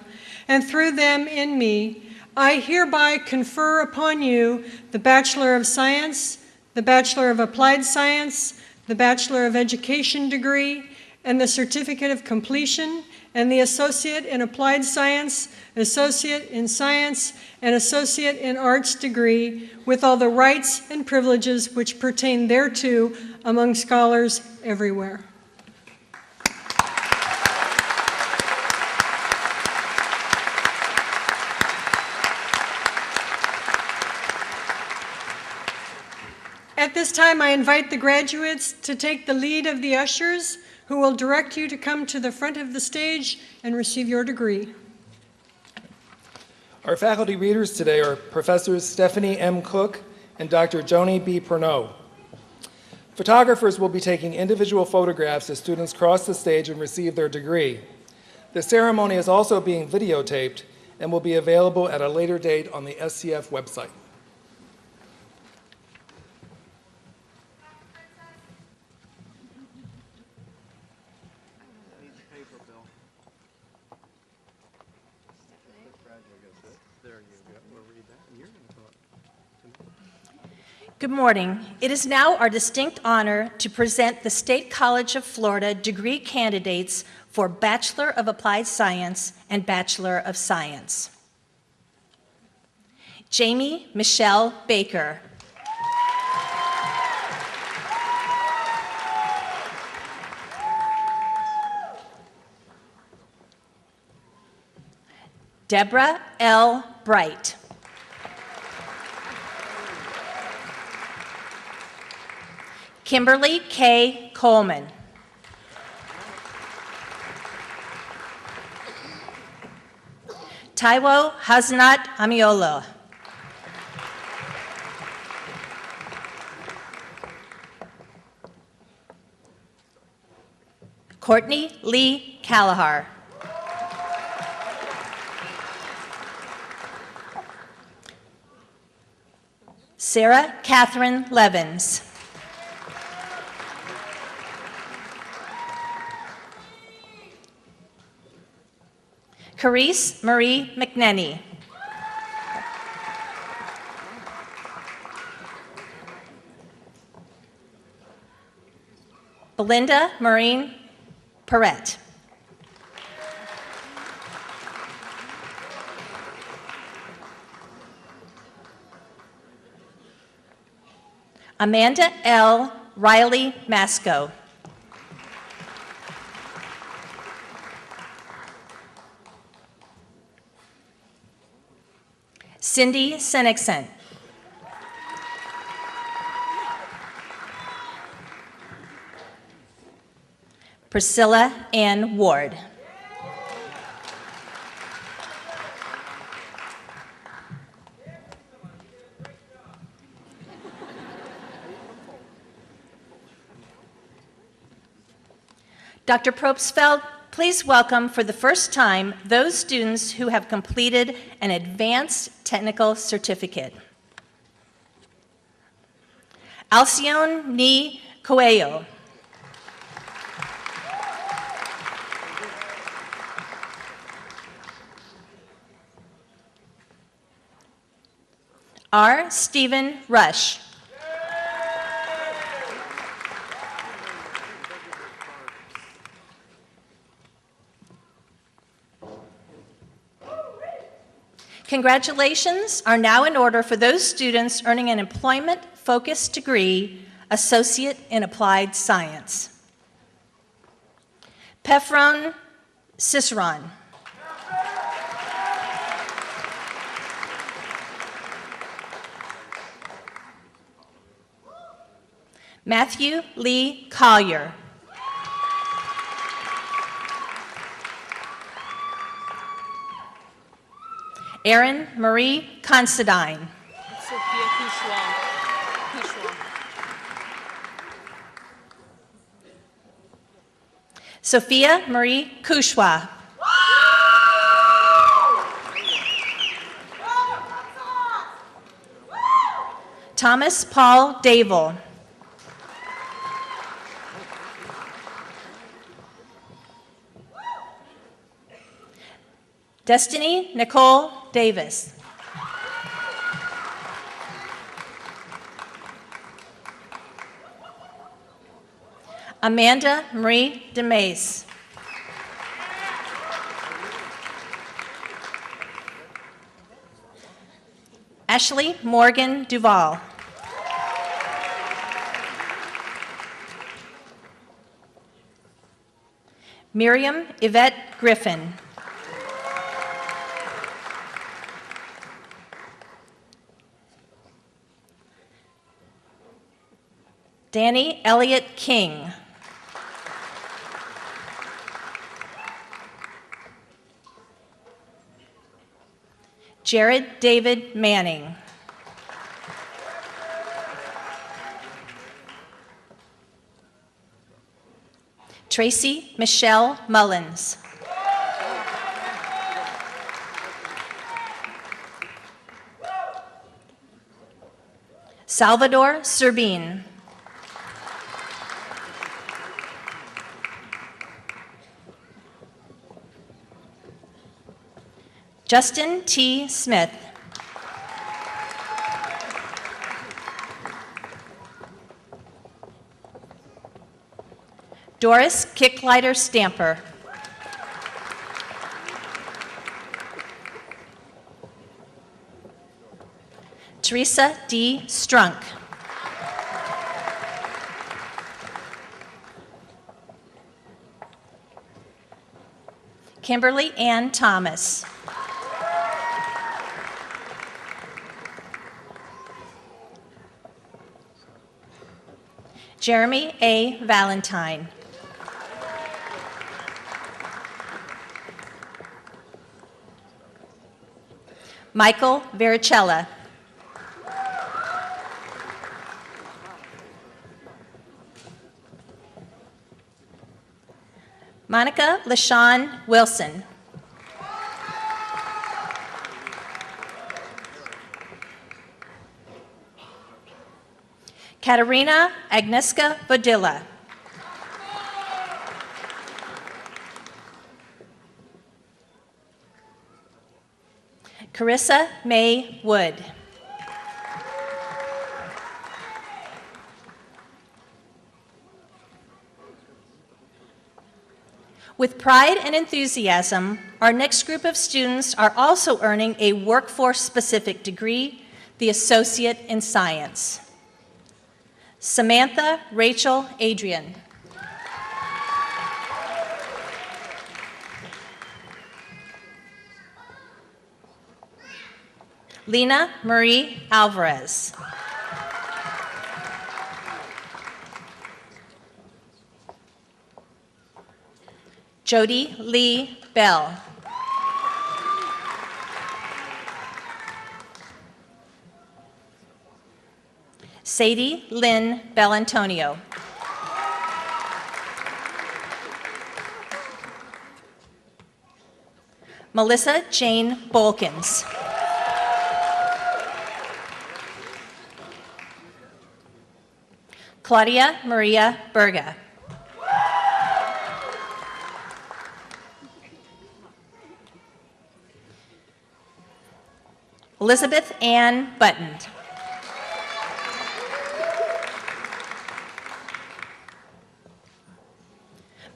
and through them in me, I hereby confer upon you the Bachelor of Science, the Bachelor of Applied Science, the Bachelor of Education degree, and the Certificate of Completion, and the Associate in Applied Science, Associate in Science, and Associate in Arts degree, with all the rights and privileges which pertain thereto among scholars everywhere. At this time, I invite the graduates to take the lead of the ushers, who will direct you to come to the front of the stage and receive your degree. Our faculty readers today are Professors Stephanie M. Cook and Dr. Joni B. Perneau. Photographers will be taking individual photographs as students cross the stage and receive their degree. The ceremony is also being videotaped and will be available at a later date on the SCF website. Good morning. It is now our distinct honor to present the State College of Florida degree candidates for Bachelor of Applied Science and Bachelor of Science. Jamie Michelle Baker. Deborah L. Bright. Kimberly K. Coleman. Taiwo Hasnat Amiola. Courtney Lee Callahar. Sarah Catherine Levins. Carice Marie McNenny. Belinda Maureen Perrette. Amanda L. Riley Masco. Cindy Senexen. Priscilla Ann Ward. Dr. Probstfeld, please welcome for the first time those students who have completed an advanced technical certificate. Alcione Ni Coelho. R. Stephen Rush. Congratulations are now in order for those students earning an employment-focused degree, Associate in Applied Science. Pefron Ciceron. Matthew Lee Collier. Erin Marie Considine. Sophia Marie Kushwa. Thomas Paul Dable. Destiny Nicole Davis. Amanda Marie DeMace. Ashley Morgan Duval. Miriam Yvette Griffin. Danny Elliott King. Jared David Manning. Tracy Michelle Mullins. Salvador Serbin. Justin T. Smith. Doris Kicklighter Stamper. Teresa D. Strunk. Kimberly Ann Thomas. Jeremy A. Valentine. Michael Vericella. Monica LaShawn Wilson. Katerina Agnieszka Vodilla. Carissa May Wood. With pride and enthusiasm, our next group of students are also earning a workforce-specific degree, the Associate in Science. Samantha Rachel Adrian. Lena Marie Alvarez. Jody Lee Bell. Sadie Lynn Bellantonio. Melissa Jane Bolkins. Claudia Maria Berga. Elizabeth Ann Button.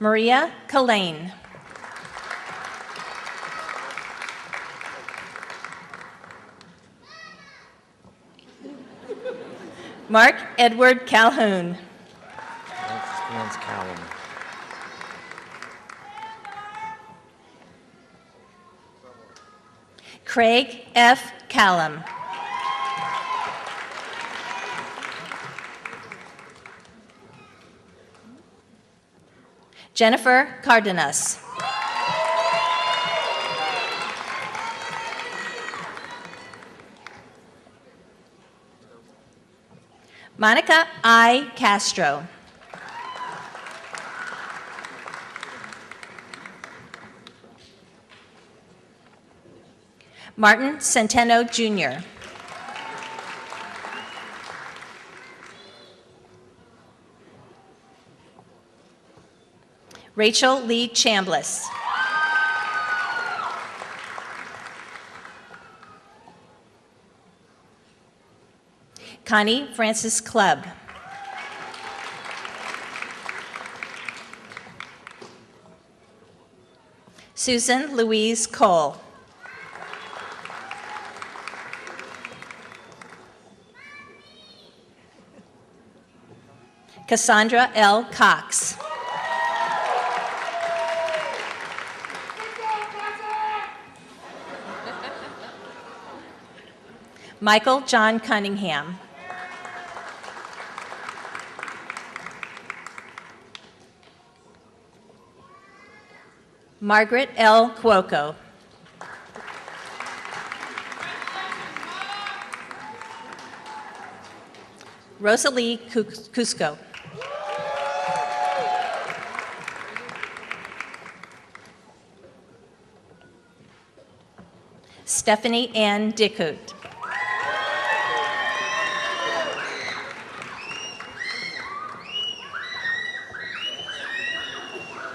Maria Kalane. Mark Edward Calhoun. That's Callum. Craig F. Callum. Jennifer Cardenas. Monica I. Castro. Martin Centeno, Jr. Rachel Lee Chambliss. Connie Francis Clubb. Susan Louise Cole. Cassandra L. Cox. Michael John Cunningham. Margaret L. Cuoco. Rosalie Cusco. Stephanie Ann Dickut.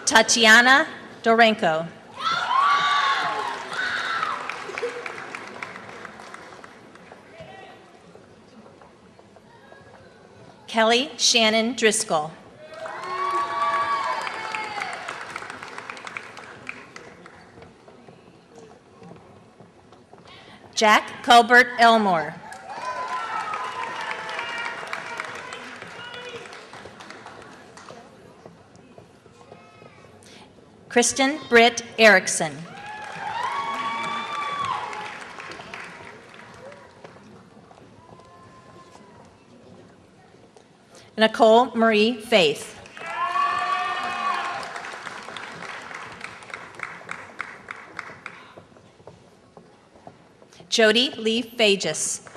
Tatiana Dorenko. Kelly Shannon Driscoll. Jack Colbert Elmore. Kristen Britt Erickson. Nicole Marie Faith. Jody Lee Fagis.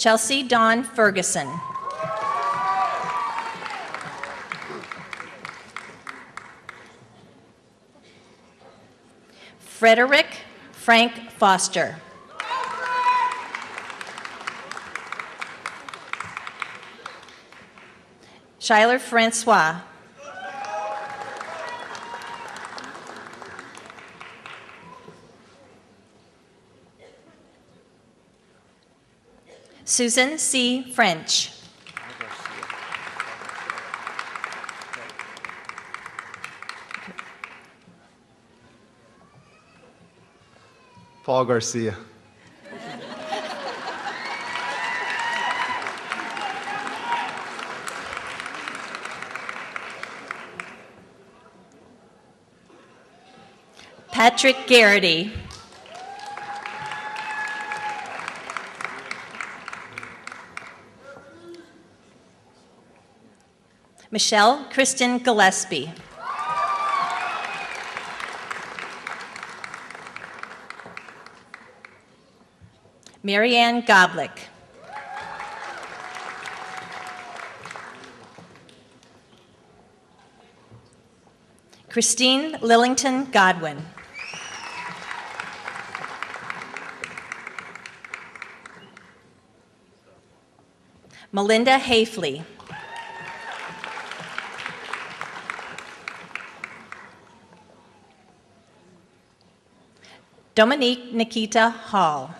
Chelsea Dawn Ferguson. Frederick Frank Foster. Schuyler Francois. Susan C. French. Paul Garcia. Patrick Garrity. Michelle Kristen Gillespie. Marianne Goblick. Christine Lillington Godwin. Melinda Hafley. Dominique Nikita Hall.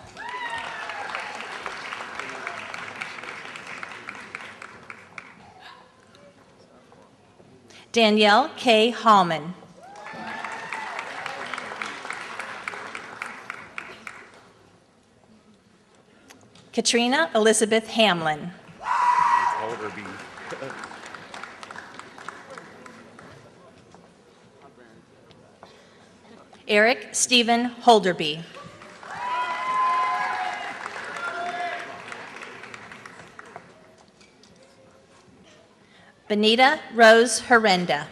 Danielle K. Hallman. Katrina Elizabeth Hamlin. Eric Stephen Holderby. Benita Rose Herenda.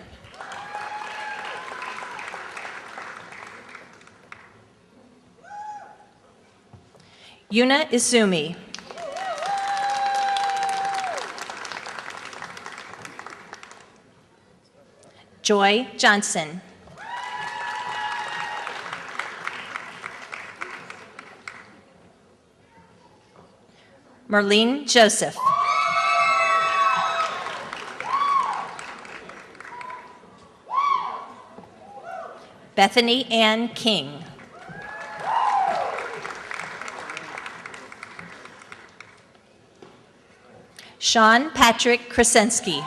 Yuna Izumi. Joy Johnson. Merlene Joseph. Bethany Ann King. Sean Patrick Krasinski.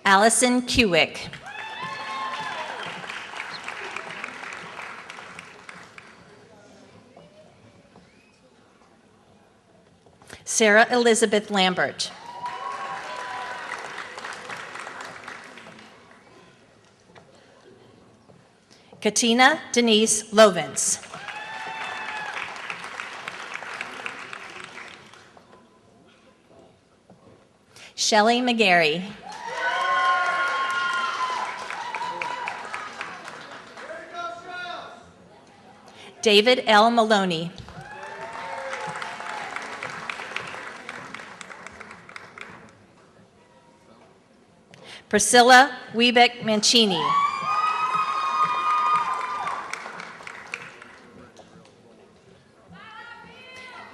Allison Kewick. Sarah Elizabeth Lambert. Katina Denise Lovins. Shelley McGarry. David L. Maloney. Priscilla Wiebeck Mancini.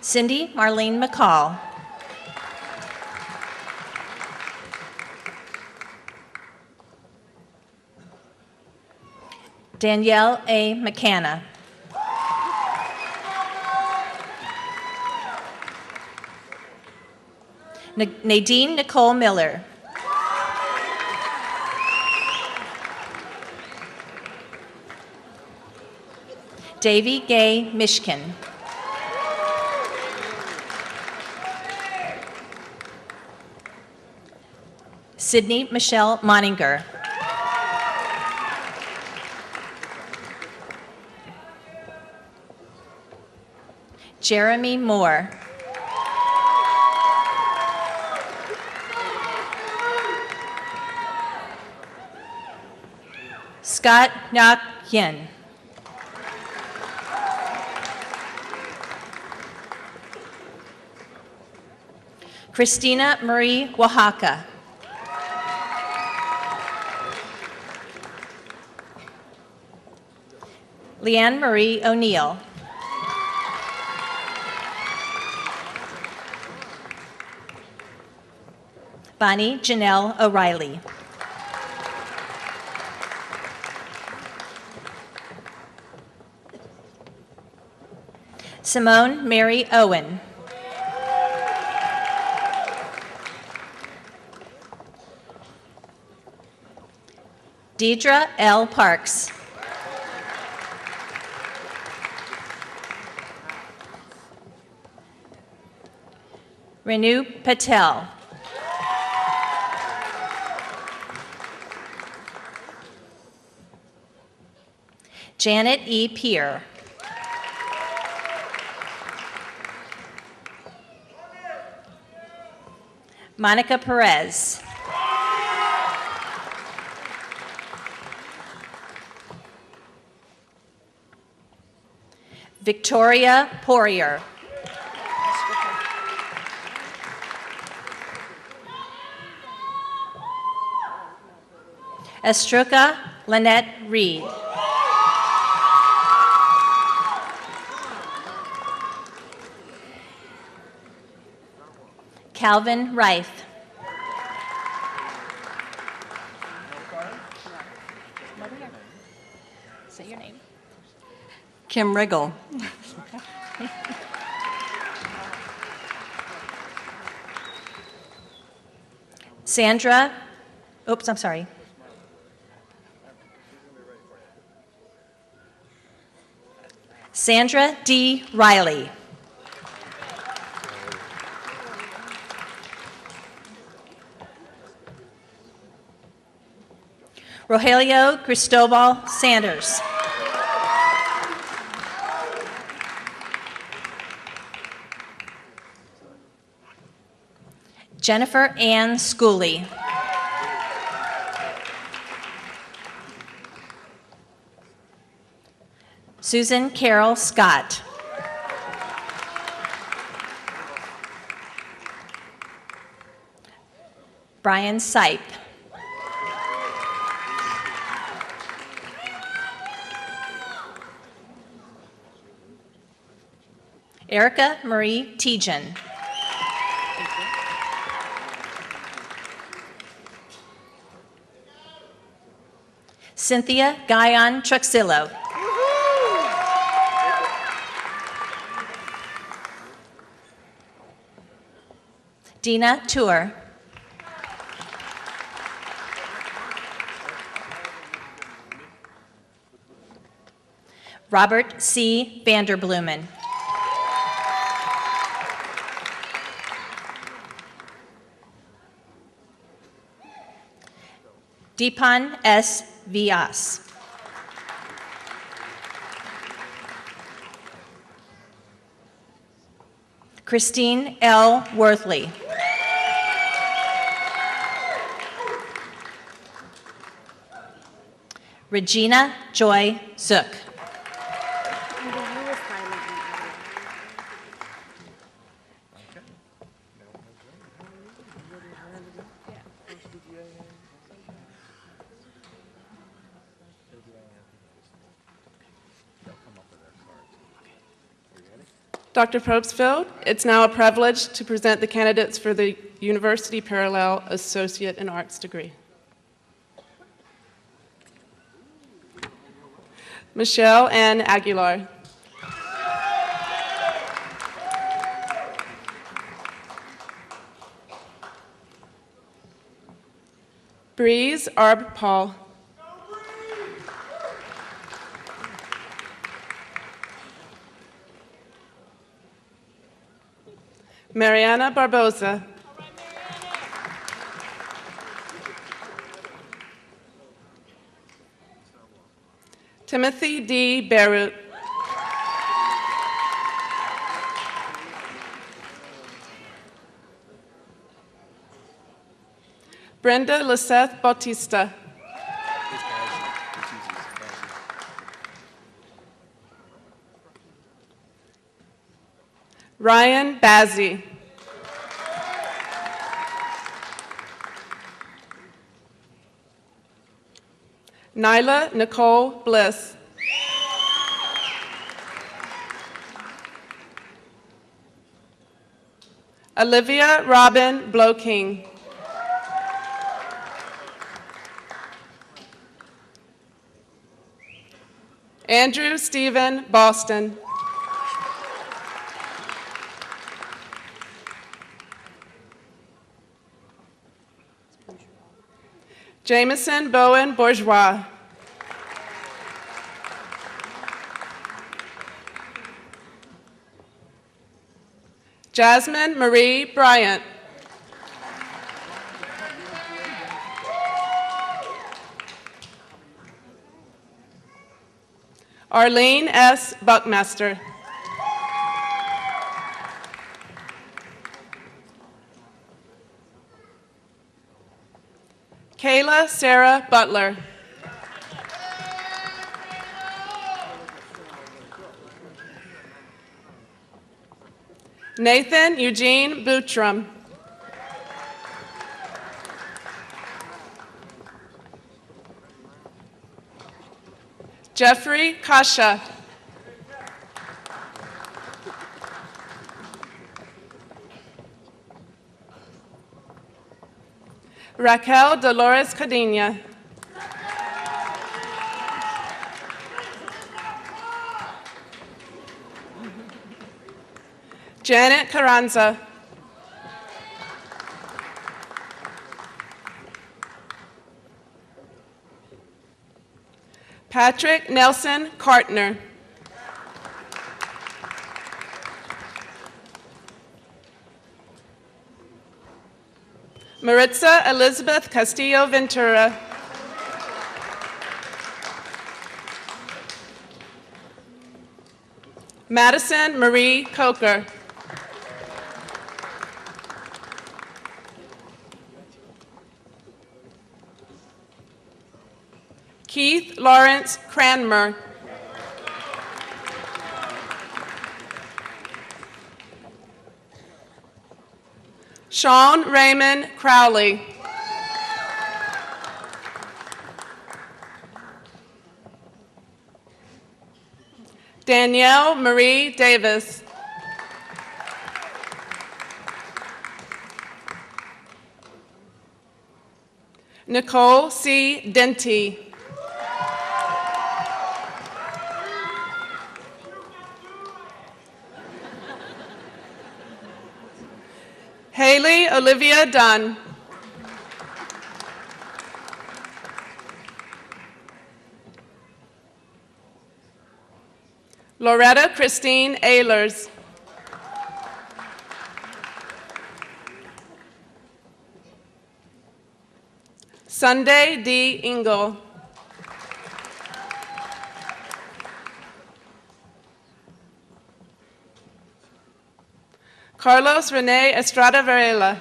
Cindy Marlene McCall. Danielle A. McCanna. Nadine Nicole Miller. Davy Gay Mishkin. Sydney Michelle Moninger. Jeremy Moore. Scott Nak Yin. Christina Marie Oaxaca. Leanne Marie O'Neill. Bonnie Janelle O'Reilly. Simone Mary Owen. Deidre L. Parks. Renu Patel. Janet E. Peer. Monica Perez. Victoria Poirier. Estruca Lynette Reed. Calvin Reith. Say your name. Kim Riggle. Sandra, oops, I'm sorry. Sandra D. Riley. Rogelio Cristobal Sanders. Jennifer Ann Schooley. Susan Carol Scott. Brian Sipe. Erica Marie Tejan. Cynthia Guyon Truxillo. Dina Tour. Robert C. Vanderblumen. Deepan S. Vyas. Christine L. Worthley. Regina Joy Zook. Dr. Probstfield, it's now a privilege to present the candidates for the University Parallel Associate in Arts degree. Michelle Ann Aguilar. Breeze Arb Paul. Mariana Barbosa. Timothy D. Barrett. Brenda Liseth Bautista. Ryan Bazzi. Nyla Nicole Bliss. Olivia Robin Bloking. Andrew Stephen Boston. Jameson Bowen Bourgeois. Jasmine Marie Bryant. Arlene S. Buckmaster. Kayla Sarah Butler. Nathan Eugene Boutram. Jeffrey Kasha. Raquel Dolores Cadena. Janet Carranza. Patrick Nelson Cartner. Maritza Elizabeth Castillo Ventura. Madison Marie Coker. Keith Lawrence Cranmer. Sean Raymond Crowley. Danielle Marie Davis. Nicole C. Denty. Haley Olivia Dunn. Loretta Christine Ehlers. Sunday D. Engel. Carlos Rene Estrada Varela.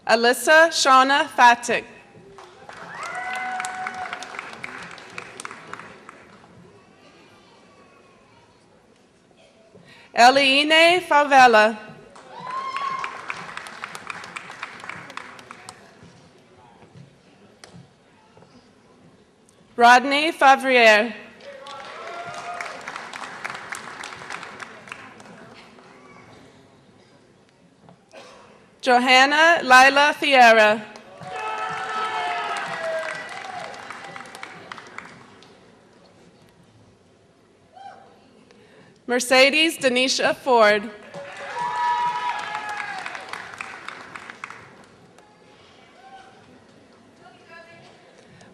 Alyssa Shauna Fatik. Eliine Favela. Rodney Favrier. Johanna Lila Fiera. Mercedes Denisha Ford.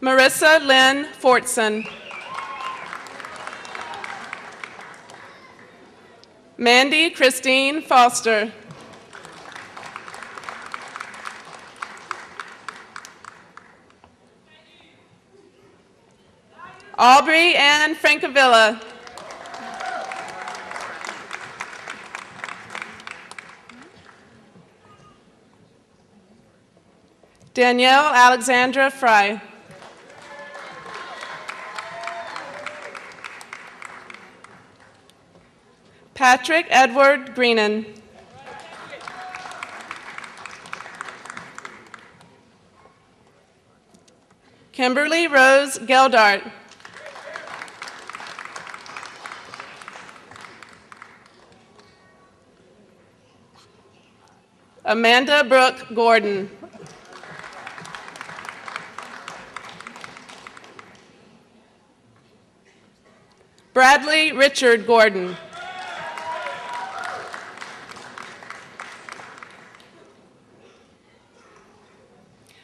Marissa Lynn Fortson. Mandy Christine Foster. Aubrey Ann Francavilla. Danielle Alexandra Fry. Patrick Edward Greenan. Kimberly Rose Geldart. Amanda Brooke Gordon. Bradley Richard Gordon.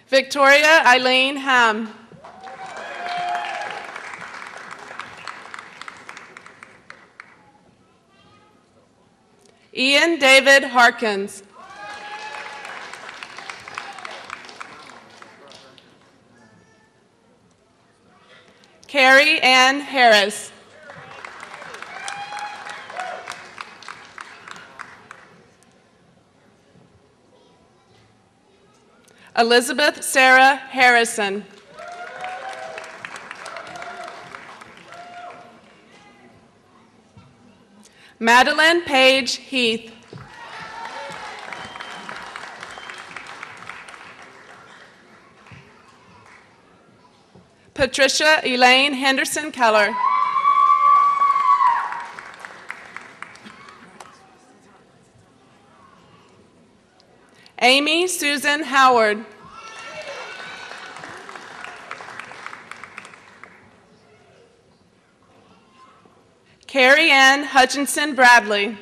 Victoria Eileen Ham. Ian David Harkins. Carrie Ann Harris. Elizabeth Sarah Harrison. Madeline Page Heath. Patricia Elaine Henderson Keller. Amy Susan Howard. Carrie Ann Hutchinson Bradley.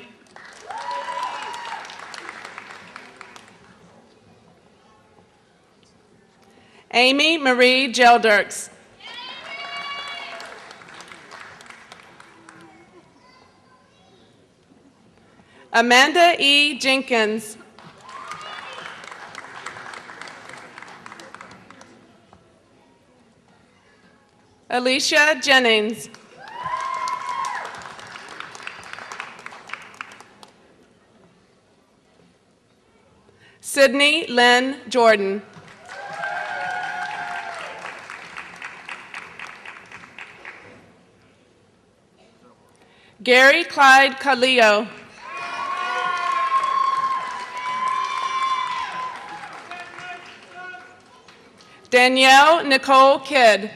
Amy Marie Gelderks. Amanda E. Jenkins. Alicia Jennings. Sydney Lynn Jordan. Gary Clyde Calillo. Danielle Nicole Kidd.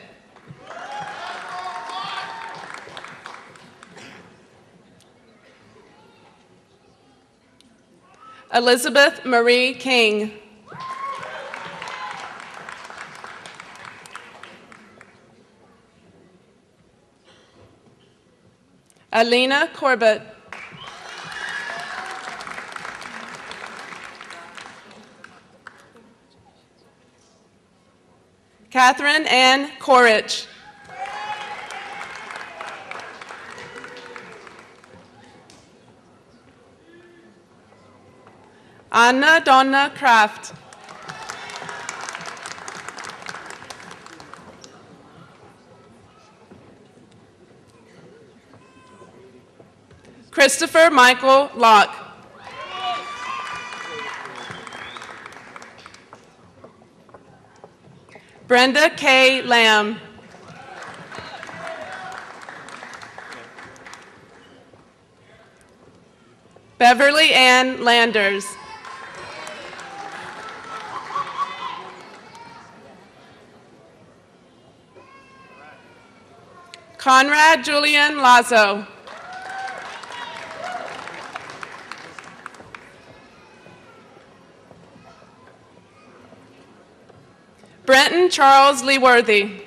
Elizabeth Marie King. Alina Corbett. Catherine Ann Corrich. Anna Donna Kraft. Christopher Michael Locke. Brenda K. Lamb. Beverly Ann Landers. Conrad Julian Lazo. Brenton Charles Leeworthy.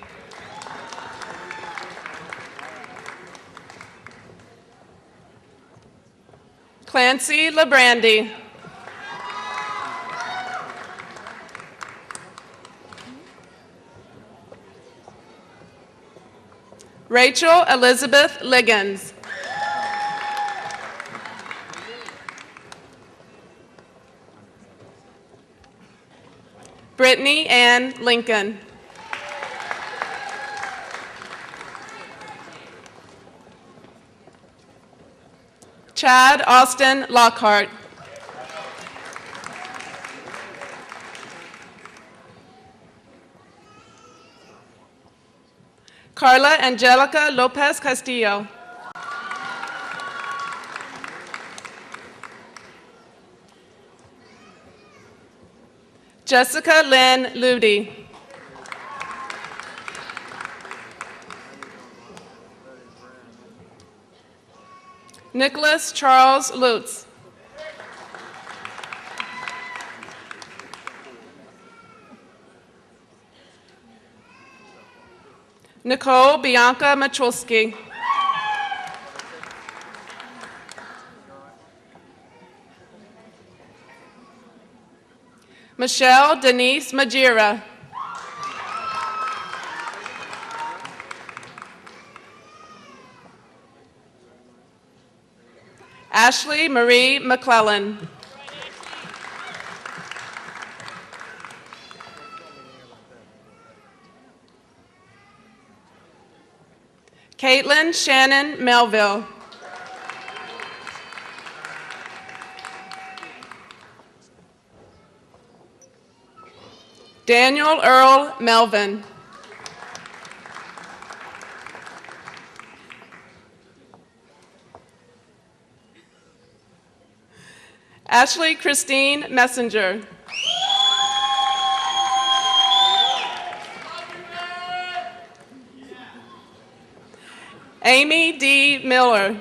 Clancy LeBrandy. Rachel Elizabeth Liggins. Brittany Ann Lincoln. Chad Austin Lockhart. Carla Angelica Lopez Castillo. Jessica Lynn Ludi. Nicholas Charles Lutz. Nicole Bianca Machulski. Michelle Denise Majira. Ashley Marie McClellan. Caitlin Shannon Melville. Daniel Earl Melvin. Ashley Christine Messenger. Amy D. Miller.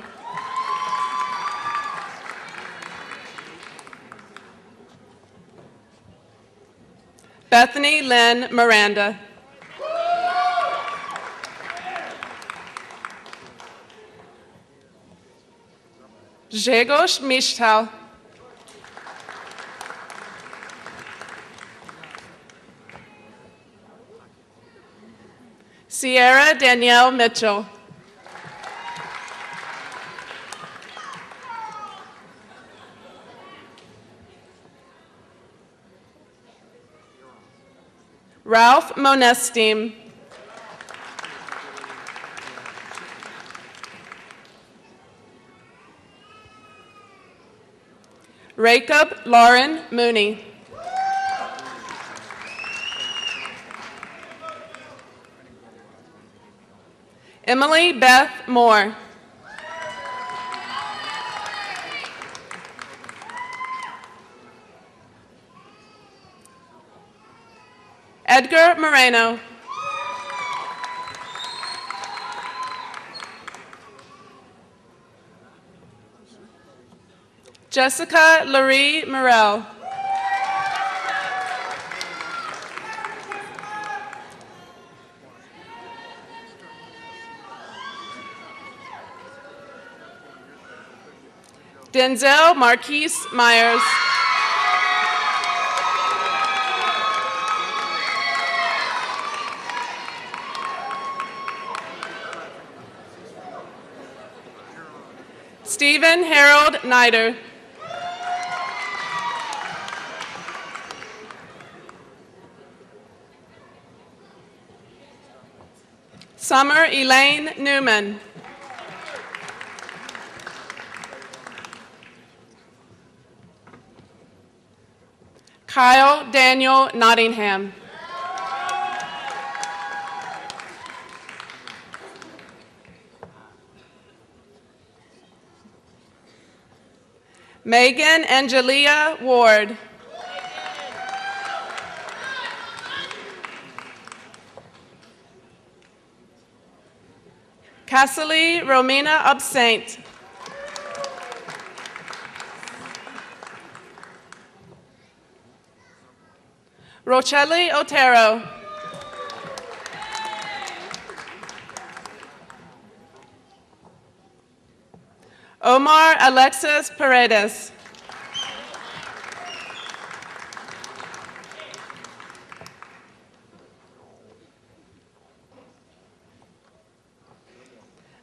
Bethany Lynn Miranda. Grzegorz Misztal. Sierra Danielle Mitchell. Ralph Monesteem. Jacob Lauren Mooney. Emily Beth Moore. Edgar Moreno. Jessica Laurie Morel. Denzel Marquise Myers. Stephen Harold Nider. Summer Elaine Newman. Kyle Daniel Nottingham. Megan Angelia Ward. Cassidy Romina Absaint. Rochelli Otero. Omar Alexis Paredes.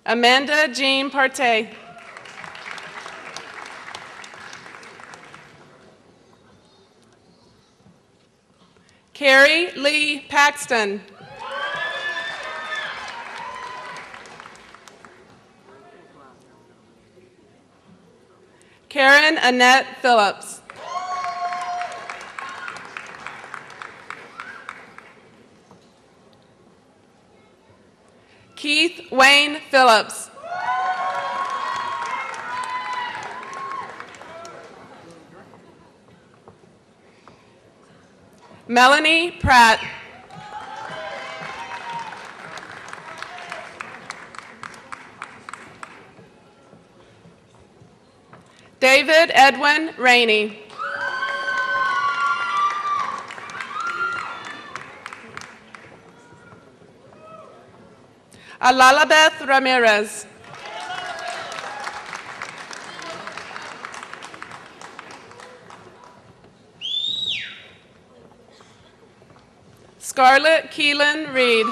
Amanda Jean Partey. Carrie Lee Paxton. Karen Annette Phillips. Keith Wayne Phillips. Melanie Pratt. David Edwin Rainey. Alalabeth Ramirez. Scarlett Keelan Reed.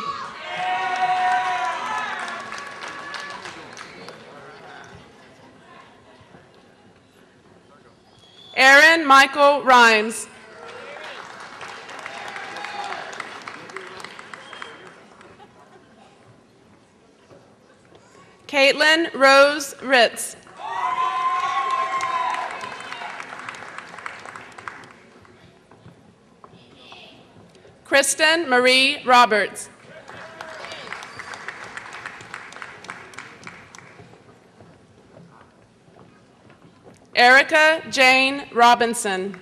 Aaron Michael Rhymes. Caitlin Rose Ritz. Kristen Marie Roberts. Erica Jane Robinson.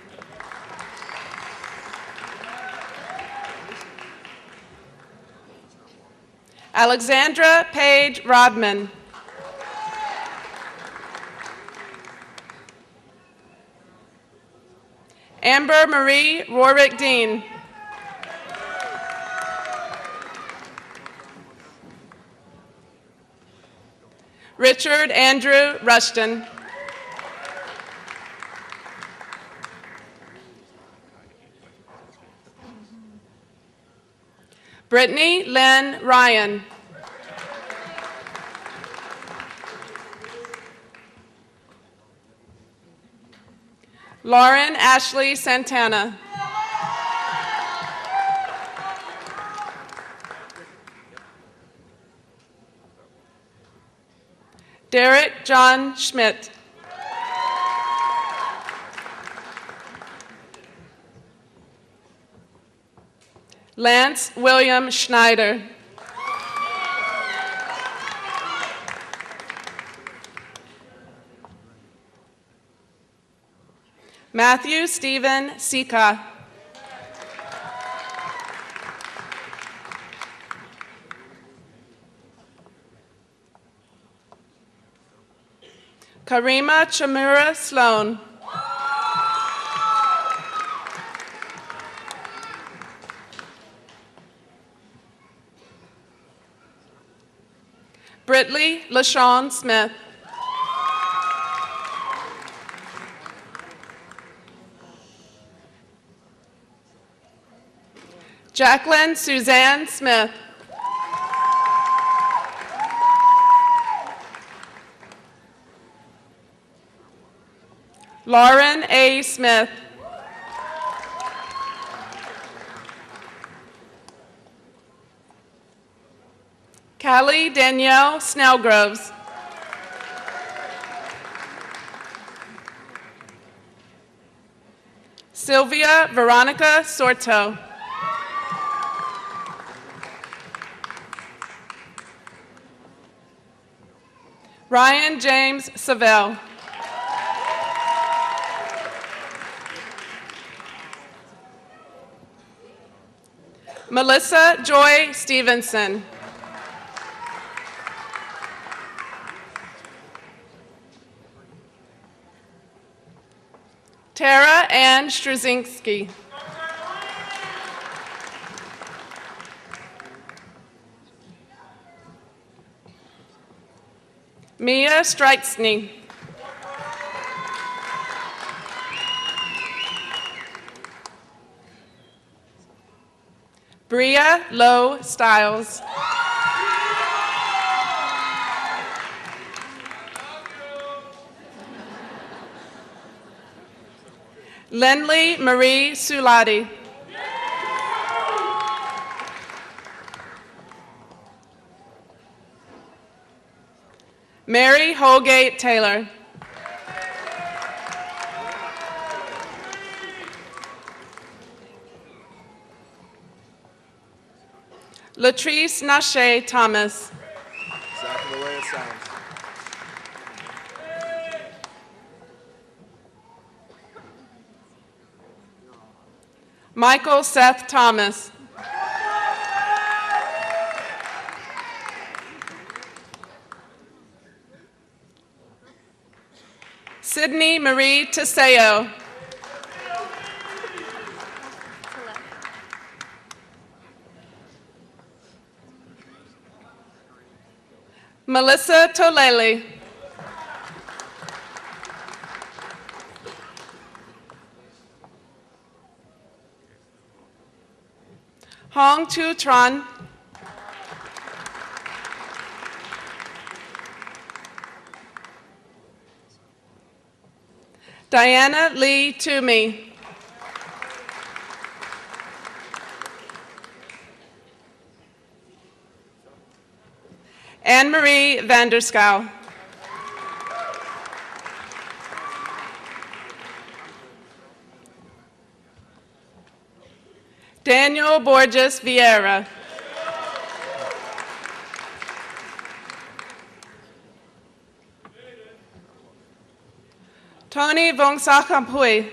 Alexandra Paige Rodman. Amber Marie Warwick Dean. Richard Andrew Rushton. Brittany Lynn Ryan. Lauren Ashley Santana. Derek John Schmidt. Lance William Schneider. Matthew Stephen Sika. Karima Chamura Sloan. Britley LaShawn Smith. Jacqueline Suzanne Smith. Lauren A. Smith. Callie Danielle Snellgroves. Sylvia Veronica Sorto. Ryan James Savell. Melissa Joy Stevenson. Tara Ann Struzinski. Mia Streitzny. Bria Lowe Stiles. Lindley Marie Sulati. Mary Holgate Taylor. Latrice Nashe Thomas. Exactly the way it sounds. Michael Seth Thomas. Sydney Marie Teseo. Melissa Tolele. Hong Tu Tran. Diana Lee Toomey. Anne-Marie Vanderskou. Daniel Borges Vieira. Tony Vongsakampuy.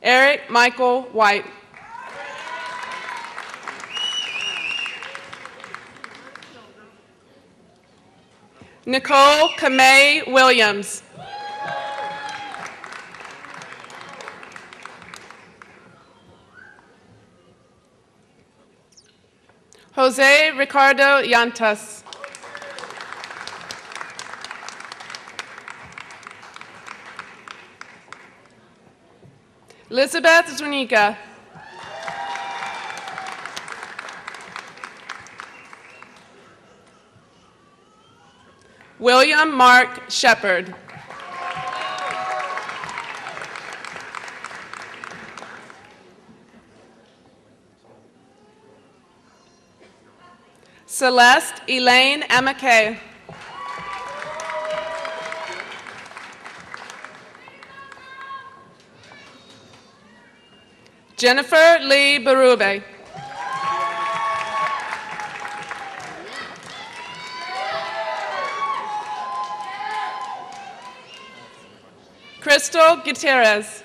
Eric Michael White. Nicole Kamei Williams. Jose Ricardo Llantas. Elizabeth Zuniga. William Mark Shepard. Celeste Elaine Amake. Jennifer Lee Berube. Crystal Gutierrez.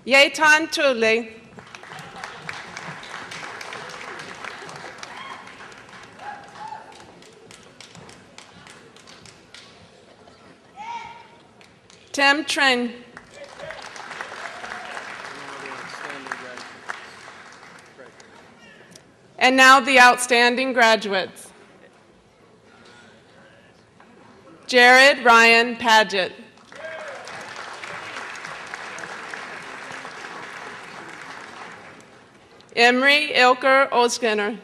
Yetan Tule. Tim Trin. And now the outstanding graduates. Jared Ryan Paget. Emery Ilker Oskinner.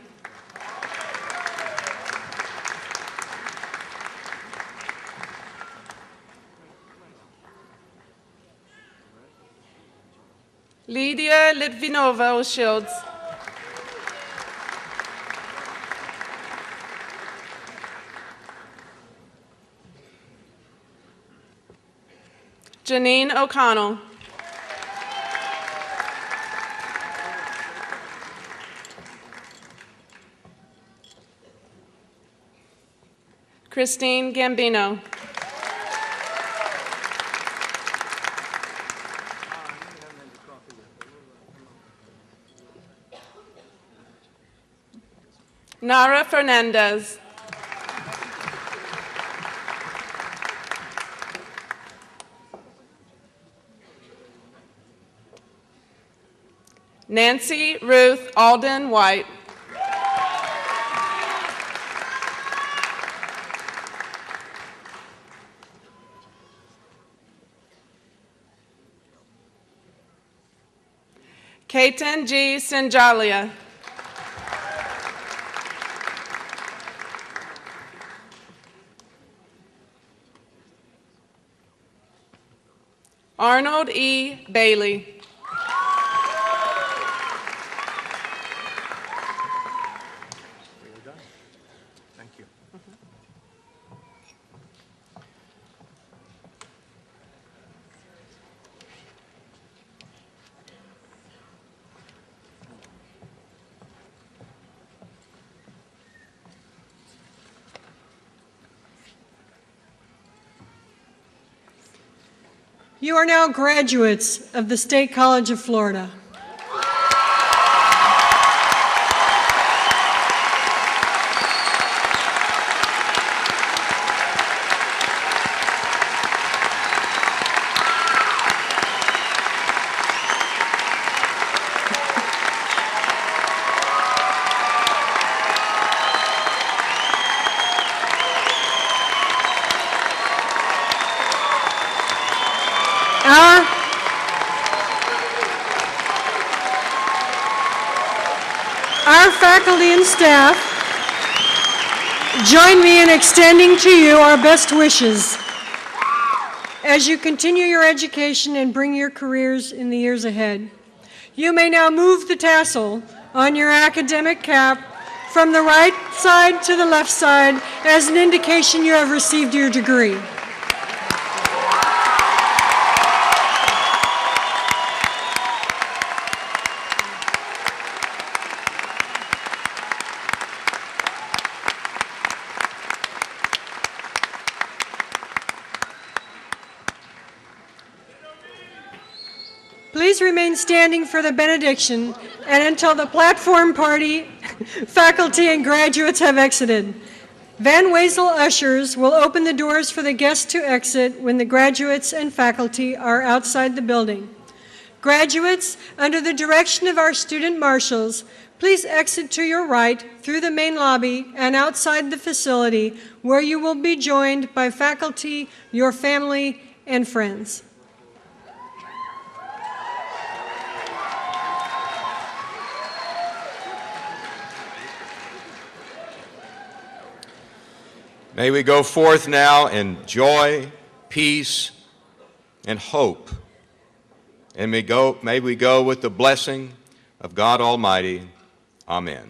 Lydia Litvinova O'Shields. Janine O'Connell. Christine Gambino. Nara Fernandez. Nancy Ruth Alden White. Ketan G. Sinjalia. Arnold E. Bailey. Thank you. You are now graduates of the State College of Florida. Our faculty and staff join me in extending to you our best wishes as you continue your education and bring your careers in the years ahead. You may now move the tassel on your academic cap from the right side to the left side as an indication you have received your degree. Please remain standing for the benediction and until the platform party, faculty, and graduates have exited. Van Wezel ushers will open the doors for the guests to exit when the graduates and faculty are outside the building. Graduates, under the direction of our student marshals, please exit to your right through the main lobby and outside the facility where you will be joined by faculty, your family, and friends. May we go forth now in joy, peace, and hope. And may we go with the blessing of God Almighty. Amen.